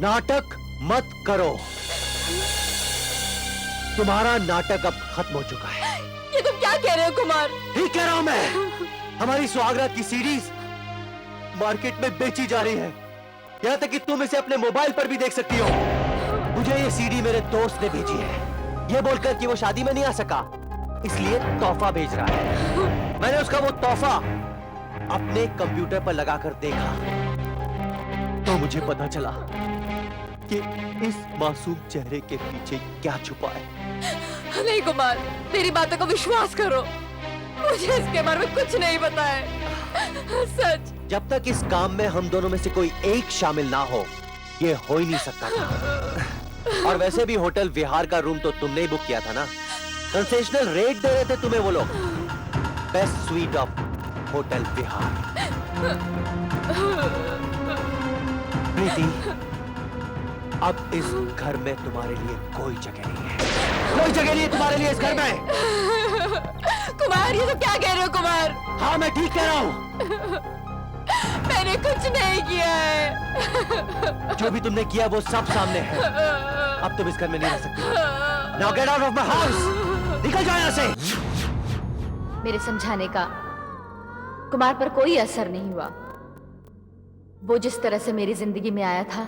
नाटक मत करो। तुम्हारा नाटक अब खत्म हो चुका है।
ये तुम क्या कह रहे हो कुमार?
ठीक कह रहा हूं मैं। हमारी सुहागरात की सीडीज मार्केट में बेची जा रही है, यहाँ तक कि तुम इसे अपने मोबाइल पर भी देख सकती हो। मुझे ये सीडी मेरे दोस्त ने भेजी है, ये बोलकर कि वो शादी में नहीं आ सका, इसलिए तोहफा भेज रहा है। मैंने उसका वो तोहफा अपने कंप्यूटर पर लगाकर देखा तो मुझे पता चला कि इस मासूम चेहरे के पीछे क्या छुपा है।
नहीं कुमार, तेरी बातों को विश्वास करो, मुझे इसके बारे में कुछ नहीं पता है, सच।
जब तक इस काम में हम दोनों में से कोई एक शामिल ना हो, ये हो ही नहीं सकता था। और वैसे भी होटल विहार का रूम तो तुमने ही बुक किया था ना, कंसेशनल रेट दे रहे थे तुम्हें वो लोग। बेस्ट स्वीट ऑफ होटल विहार। प्रीति, अब इस घर में तुम्हारे लिए कोई जगह नहीं है, कोई जगह नहीं है तुम्हारे लिए इस घर में।
कुमार, ये तो क्या कह रहे हो कुमार?
हाँ, मैं ठीक कह रहा हूँ।
मैंने कुछ नहीं किया है।
जो भी तुमने किया वो सब सामने है। अब तुम इस घर में नहीं रह सकती। Now get out of my house! निकल जाओ यहाँ से।
मेरे समझाने का कुमार पर कोई असर नहीं हुआ। वो जिस तरह से मेरी जिंदगी में आया था,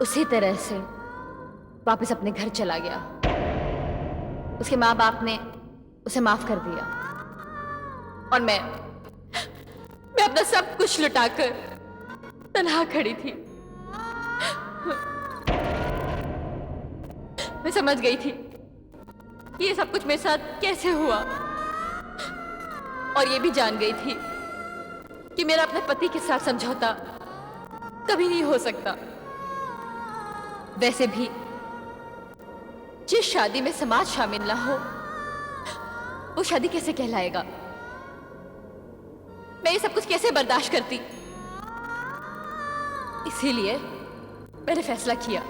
उसी तरह से वापस अपने घर चला गया। उसके माँ बाप ने उसे माफ कर दिया और मैं अपना सब कुछ लुटाकर तन्हा खड़ी थी। मैं समझ गई थी कि ये सब कुछ मेरे साथ कैसे हुआ और ये भी जान गई थी कि मेरा अपने पति के साथ समझौता कभी नहीं हो सकता। वैसे भी जिस शादी में समाज शामिल ना हो वो शादी कैसे कहलाएगा? मैं ये सब कुछ कैसे बर्दाश्त करती? इसीलिए मैंने फैसला किया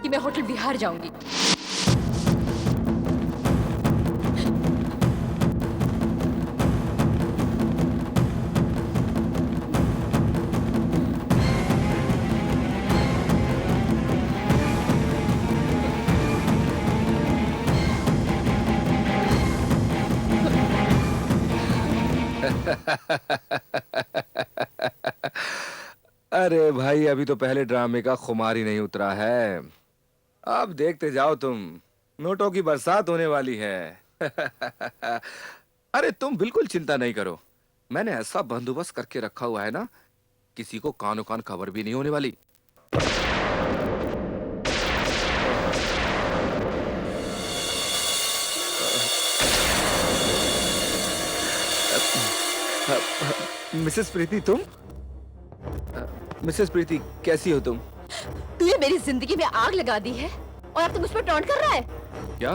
कि मैं होटल बिहार जाऊंगी।
अरे भाई, अभी तो पहले ड्रामे का खुमार ही नहीं उतरा है। अब देखते जाओ तुम, नोटों की बरसात होने वाली है। अरे तुम बिल्कुल चिंता नहीं करो, मैंने ऐसा बंदोबस्त करके रखा हुआ है ना, किसी को कानो कान खबर भी नहीं होने वाली। मिसेस प्रीति, तुम? मिसेस प्रीति, कैसी हो तुम?
तूने मेरी जिंदगी में आग लगा दी है और अब तू मुझ पर टॉन्ट कर रहा है।
क्या?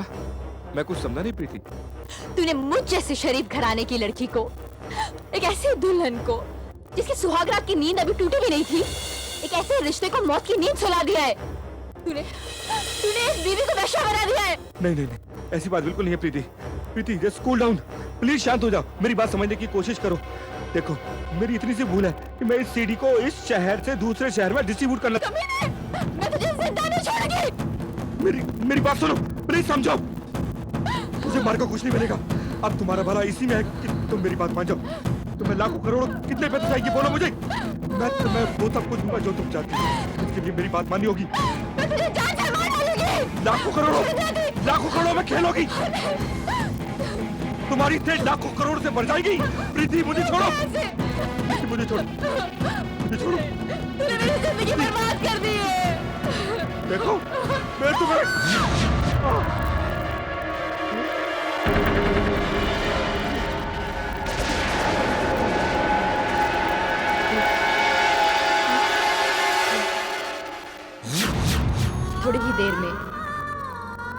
मैं कुछ समझा नहीं प्रीति।
तूने मुझ जैसे शरीफ घराने की लड़की को, एक ऐसी दुल्हन को जिसकी सुहागरात की नींद अभी टूटी भी नहीं थी, एक ऐसे रिश्ते को मौत की नींद सुला दिया है। तूने इस बीवी को वेश्या बना दिया है।
नहीं नहीं नहीं, ऐसी बात बिल्कुल नहीं है प्रीति। प्रीति, जस्ट कूल डाउन, प्लीज शांत हो जाओ, मेरी बात समझने की कोशिश करो। देखो, मेरी इतनी सी भूल है कि मैं इस सीडी को इस शहर से दूसरे शहर में डिस्ट्रीब्यूट करना।
मैं तुझे जिंदा नहीं छोड़ूंगी।
मेरी बात सुनो, प्लीज समझो। मुझे मार को कुछ नहीं मिलेगा। अब तुम्हारा भला इसी में है कि तुम मेरी बात मान जाओ। तुम्हें लाखों करोड़ों कितने पैसे चाहिए बोलो मुझे, मैं तुम्हें वो सब कुछ दूंगा जो तुम चाहती हो। इसके लिए मेरी बात माननी होगी।
मैं तुझे जान से मार डालूंगी।
लाखों करोड़ों में खेलोगी। तुम्हारी तेज लाखों करोड़ से बढ़ जाएगी। प्रीति, मुझे छोड़ो, मुझे छोड़ो, मुझे छोड़ो।
तूने मेरी जिंदगी बर्बाद कर दी है।
देखो, मैं तुम्हें
थोड़ी ही देर में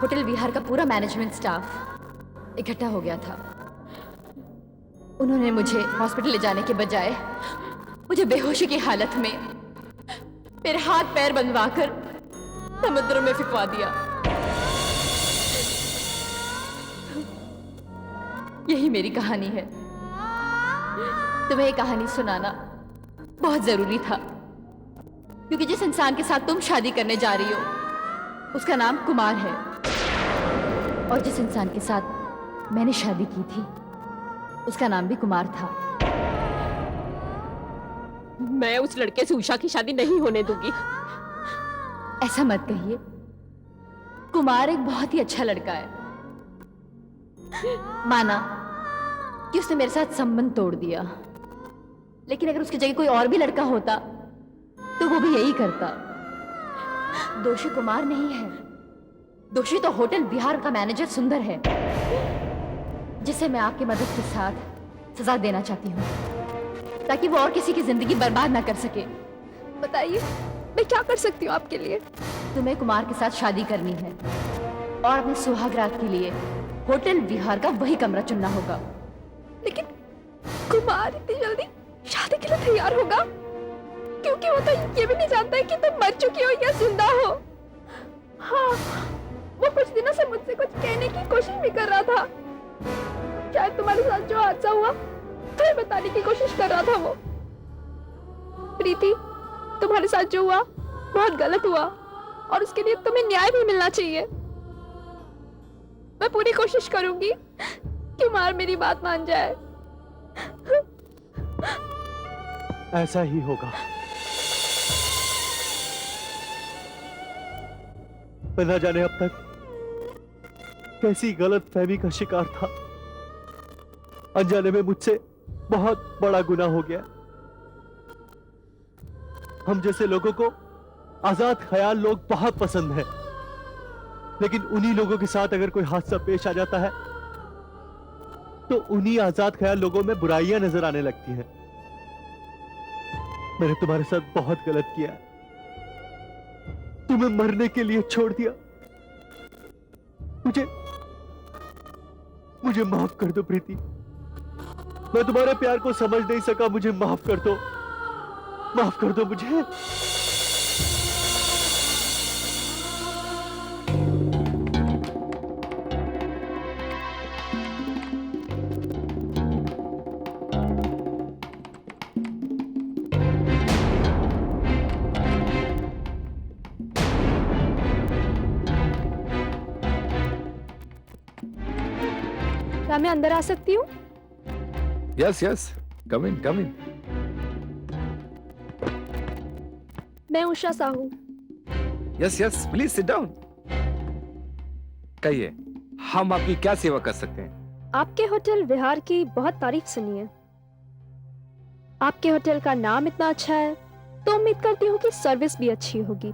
होटल बिहार का पूरा मैनेजमेंट स्टाफ इकट्ठा हो गया था। उन्होंने मुझे हॉस्पिटल ले जाने के बजाय मुझे बेहोशी की हालत में मेरे हाथ पैर बंधवाकर समुद्र में फिकवा दिया। यही मेरी कहानी है। तुम्हें ये कहानी सुनाना बहुत जरूरी था, क्योंकि जिस इंसान के साथ तुम शादी करने जा रही हो उसका नाम कुमार है, और जिस इंसान के साथ मैंने शादी की थी उसका नाम भी कुमार था।
मैं उस लड़के से उषा की शादी नहीं होने दूंगी।
ऐसा मत कहिए, कुमार एक बहुत ही अच्छा लड़का है। माना कि उसने मेरे साथ संबंध तोड़ दिया, लेकिन अगर उसकी जगह कोई और भी लड़का होता तो वो भी यही करता। दोषी कुमार नहीं है, दोषी तो होटल बिहार का मैनेजर सुंदर है, जिसे मैं आपकी मदद के साथ सजा देना चाहती हूँ, ताकि वो और किसी की जिंदगी बर्बाद ना कर सके।
बताइए, मैं क्या कर सकती हूँ आपके लिए?
तुम्हें कुमार के साथ शादी करनी है और अपने सुहागरात के लिए होटल बिहार का वही कमरा चुनना होगा।
लेकिन कुमार इतनी जल्दी शादी के लिए तैयार होगा? क्योंकि वो तो ये भी नहीं जानता है कि तुम मर चुकी हो या जिंदा हो। हाँ, वो कुछ दिनों से मुझसे कुछ कहने की कोशिश भी कर रहा था। शायद तुम्हारे साथ जो हादसा हुआ तुम्हें बताने की कोशिश कर रहा था वो। प्रीति, तुम्हारे साथ जो हुआ बहुत गलत हुआ और उसके लिए तुम्हें न्याय भी मिलना चाहिए। मैं पूरी कोशिश करूंगी कि कुमार मेरी बात मान जाए।
ऐसा ही होगा। मैं ना जाने अब तक कैसी गलत फहमी का शिकार था। अनजाने में मुझसे बहुत बड़ा गुनाह हो गया। हम जैसे लोगों को आजाद ख्याल लोग बहुत पसंद है, लेकिन उन्हीं लोगों के साथ अगर कोई हादसा पेश आ जाता है तो उन्हीं आजाद ख्याल लोगों में बुराइयां नजर आने लगती हैं। मैंने तुम्हारे साथ बहुत गलत किया है, तुम्हें मरने के लिए छोड़ दिया। मुझे माफ कर दो प्रीति, मैं तुम्हारे प्यार को समझ नहीं सका, मुझे माफ कर दो, माफ कर दो मुझे।
क्या मैं अंदर आ सकती हूँ?
Yes yes, come in come in.
मैं Usha Sahu.
Yes yes, please sit down. कहिए, हम आपकी क्या सेवा कर सकते हैं?
आपके होटल विहार की बहुत तारीफ सुनी है। आपके होटल का नाम इतना अच्छा है तो उम्मीद करती हूँ कि सर्विस भी अच्छी होगी।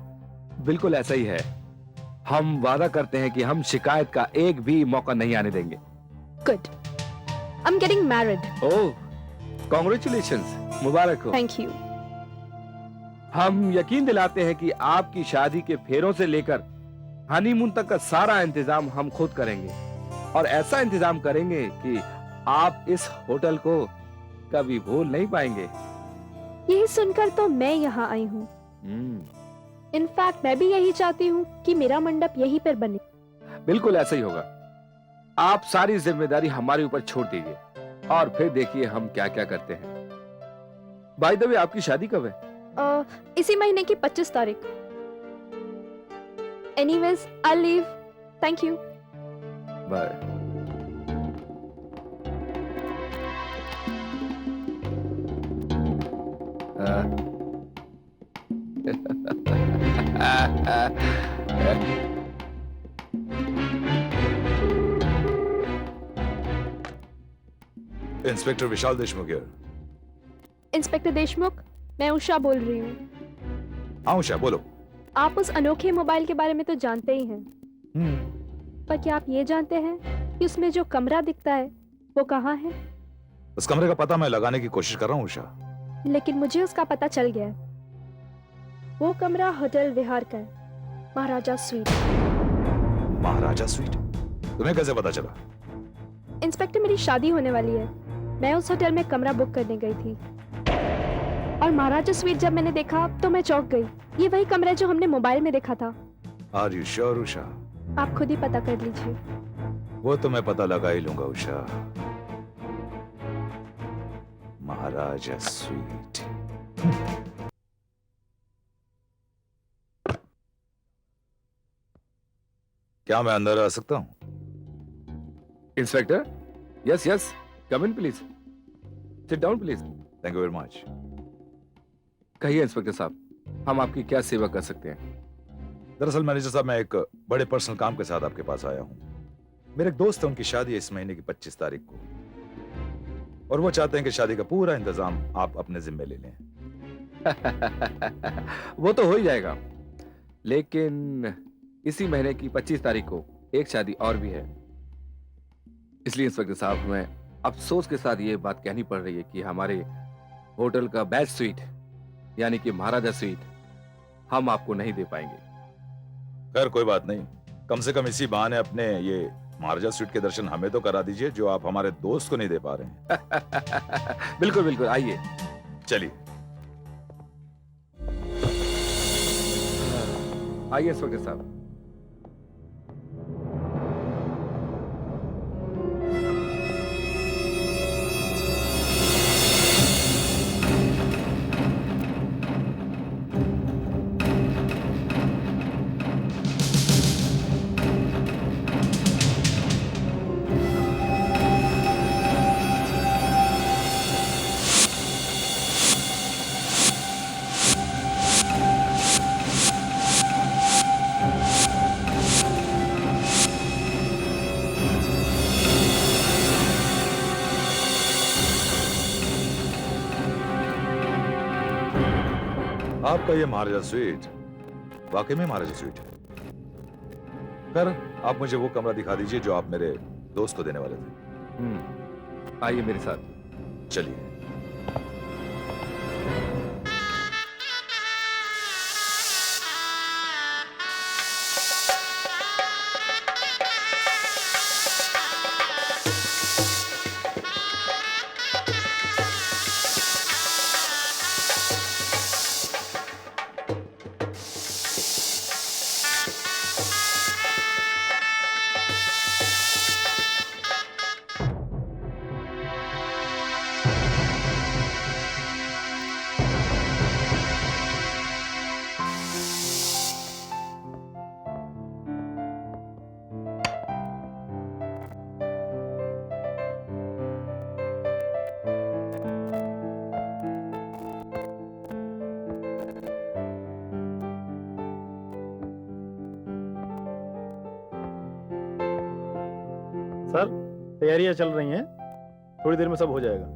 बिल्कुल ऐसा ही है। हम वादा करते हैं कि हम शिकायत का एक भी मौका नहीं आने देंगे।
Good. I'm getting married.
Oh, congratulations, मुबारक हो।
Thank you.
हम यकीन दिलाते हैं कि आपकी शादी के फेरों से लेकर हनीमून तक का सारा इंतजाम हम खुद करेंगे, और ऐसा इंतजाम करेंगे कि आप इस होटल को कभी भूल नहीं पाएंगे।
यही सुनकर तो मैं यहाँ आई हूँ। इनफैक्ट मैं भी यही चाहती हूँ कि मेरा मंडप यहीं पर बने।
बिल्कुल ऐसा ही होगा। आप सारी जिम्मेदारी हमारे ऊपर छोड़ दीजिए और फिर देखिए हम क्या क्या करते हैं। बाय द वे, आपकी शादी कब है?
इसी महीने की 25 तारीख। Anyways, I'll leave. Thank you.
Bye.
Inspector Vishal Deshmukh here।
Inspector Deshmukh, मैं उषा बोल रही हूँ।
हाँ उषा, बोलो।
आप उस अनोखे मोबाइल के बारे में तो जानते ही हैं, पर क्या आप ये जानते हैं कि उसमें जो कमरा दिखता है वो कहाँ है?
उस कमरे का पता मैं लगाने की कोशिश कर रहा हूँ उषा।
लेकिन मुझे उसका पता चल गया है। वो कमरा होटल विहार का है, महाराजा स्वीट।
महाराजा स्वीट? तुम्हें कैसे पता चला?
इंस्पेक्टर, मेरी शादी होने वाली है। मैं उस होटल में कमरा बुक करने गई थी और महाराजा स्वीट जब मैंने देखा तो मैं चौंक गई। ये वही कमरा है जो हमने मोबाइल में देखा था।
Are you sure Usha?
आप खुद ही पता कर लीजिए।
वो तो मैं पता लगा ही लूंगा उषा। महाराजा स्वीट। क्या मैं अंदर आ सकता हूं?
Inspector, yes yes, come in please, sit down please.
Thank you very much.
कहिए इंस्पेक्टर साहब, हम आपकी क्या सेवा कर सकते हैं?
दरअसल मैनेजर साहब, मैं एक बड़े पर्सनल काम के साथ आपके पास आया हूं। मेरे एक दोस्त है, उनकी शादी है इस महीने की 25 तारीख को, और वो चाहते हैं कि शादी का पूरा इंतजाम आप अपने जिम्मे ले लें।
वो तो हो ही जाएगा, लेकिन इसी महीने की 25 तारीख को एक शादी और भी है। इसलिए इंस्पेक्टर साहब, हमें अफसोस के साथ ये बात कहनी पड़ रही है कि हमारे होटल का बेस्ट स्वीट यानी कि महाराजा स्वीट हम आपको नहीं दे पाएंगे।
खैर कोई बात नहीं, कम से कम इसी बहाने अपने ये महाराजा स्वीट के दर्शन हमें तो करा दीजिए, जो आप हमारे दोस्त को नहीं दे पा रहे हैं।
बिल्कुल बिल्कुल, आइए।
चलिए
आइए इंस्पेक्टर साहब।
आपका ये महाराजा स्वीट वाकई में महाराजा स्वीट है। खैर, आप मुझे वो कमरा दिखा दीजिए जो आप मेरे दोस्त को देने वाले थे।
आइए मेरे साथ।
चलिए।
सर, तैयारियां चल रही हैं, थोड़ी देर में सब हो जाएगा।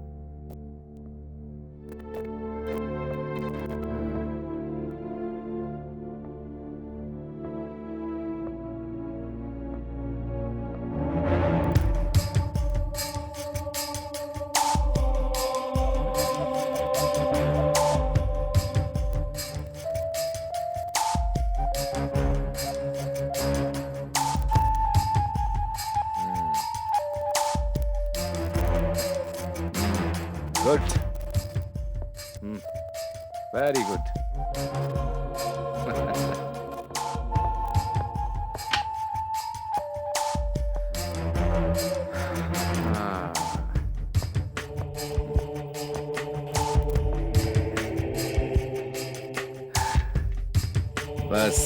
Good, very good. बस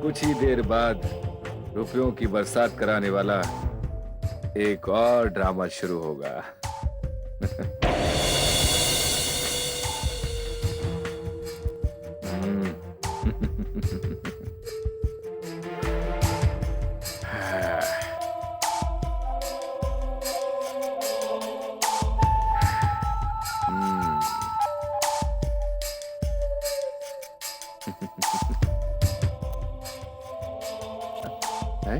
कुछ ही देर बाद रुपयों की बरसात कराने वाला एक और ड्रामा शुरू होगा। है?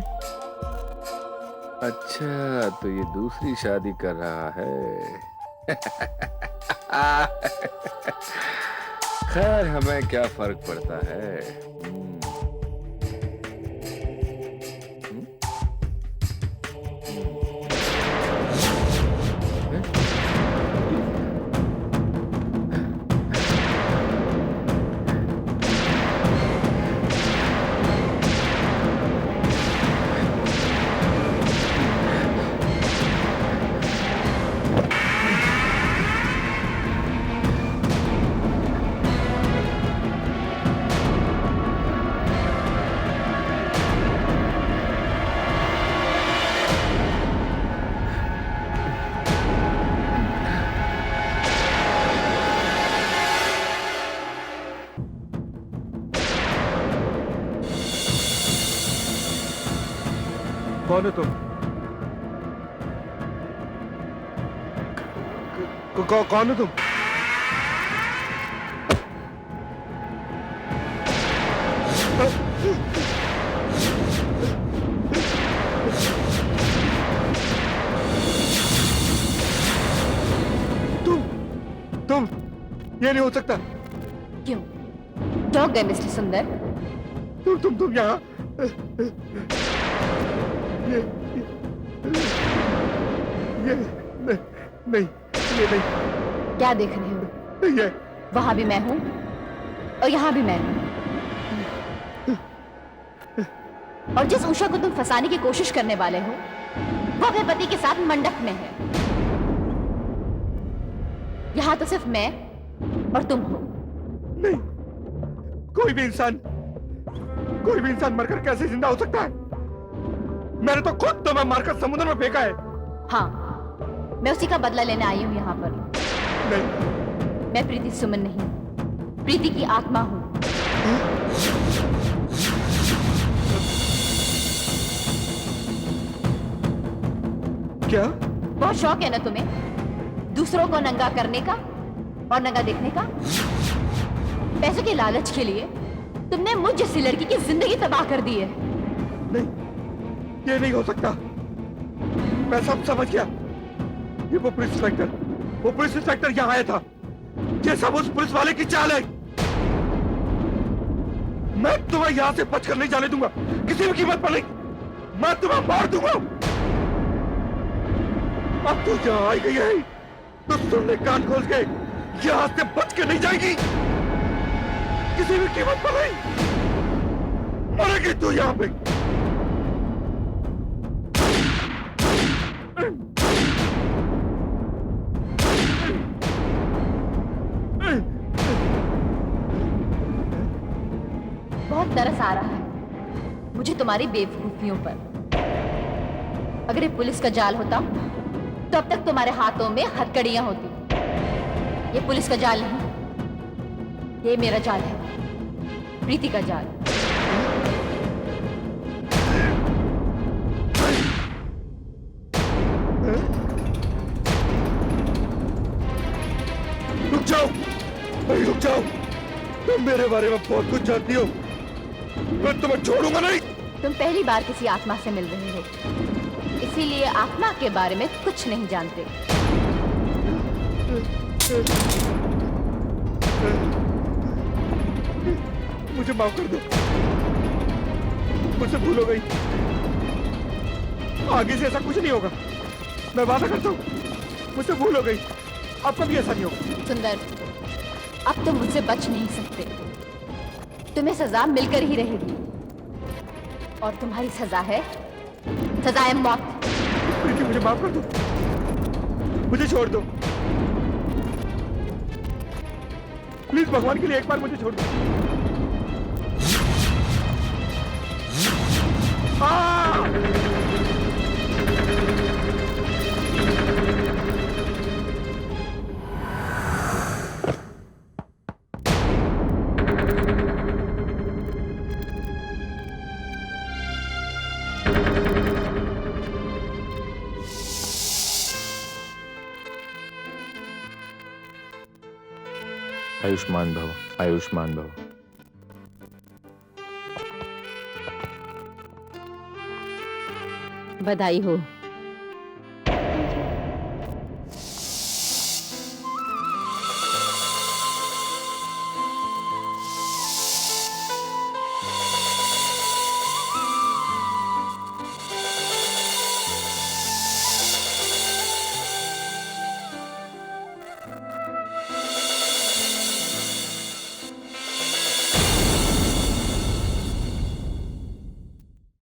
अच्छा, तो ये दूसरी शादी कर रहा है। खैर, हमें क्या फर्क पड़ता है। कौन हो तुम? कौन हो तुम? तुम ये नहीं हो सकता।
क्यों? डॉग गए मिस्टर सुंदर?
तुम यहाँ ये नहीं, ये नहीं।
क्या देख रहे हो?
ये
वहां भी मैं हूँ और यहाँ भी मैं हूँ। और जिस उषा को तुम फंसाने की कोशिश करने वाले हो वो अपने पति के साथ मंडप में है। यहाँ तो सिर्फ मैं और तुम हो।
नहीं, कोई भी इंसान मरकर कैसे जिंदा हो सकता है? मैंने तो खुद तुम्हें मारकर समुद्र में फेंका है।
हाँ, मैं उसी का बदला लेने आई हूँ यहाँ पर।
नहीं,
मैं प्रीति सुमन नहीं, प्रीति की आत्मा हूँ।
क्या?
बहुत शौक है ना तुम्हें दूसरों को नंगा करने का और नंगा देखने का? पैसे के लालच के लिए तुमने मुझ जैसी लड़की की जिंदगी तबाह कर दी है।
नहीं, ये नहीं हो सकता। मैं सब समझ गया। ये वो पुलिस इंस्पेक्टर यहाँ आया था। ये सब उस पुलिस वाले की चाल है। मैं तुम्हें यहाँ से बचकर नहीं जाने दूंगा, किसी भी कीमत पर नहीं। मैं तुम्हें मार दूंगा। अब तू यहाँ आई गई है तो सुनने कान खोल के यहाँ से बच के नहीं जाएगी, किसी भी कीमत पर नहीं। मरेगी तू यहाँ पे।
बहुत तरस आ रहा है मुझे तुम्हारी बेवकूफियों पर। अगर ये पुलिस का जाल होता तो अब तक तुम्हारे हाथों में हथकड़ियां होती। ये पुलिस का जाल नहीं, ये मेरा जाल है, प्रीति का जाल।
रुक जाओ, रुक जाओ। तुम मेरे बारे में बहुत कुछ जानती हो। मैं तुम्हें छोड़ूंगा नहीं।
तुम पहली बार किसी आत्मा से मिल रहे हो, इसीलिए आत्मा के बारे में कुछ नहीं जानते।
मुझे माफ कर दो, मुझसे भूल हो गई। आगे से ऐसा कुछ नहीं होगा, मैं वादा करता हूँ। मुझसे भूल हो गई, अब कभी ऐसा नहीं होगा।
सुंदर, अब तुम मुझसे बच नहीं सकते। तुम्हें सजा मिलकर ही रहेगी, और तुम्हारी सजा है मौत।
प्रीति, मुझे माफ कर दो, मुझे छोड़ दो प्लीज। भगवान के लिए एक बार मुझे छोड़ दो।
आयुष्मान भव, आयुष्मान भव।
बधाई हो।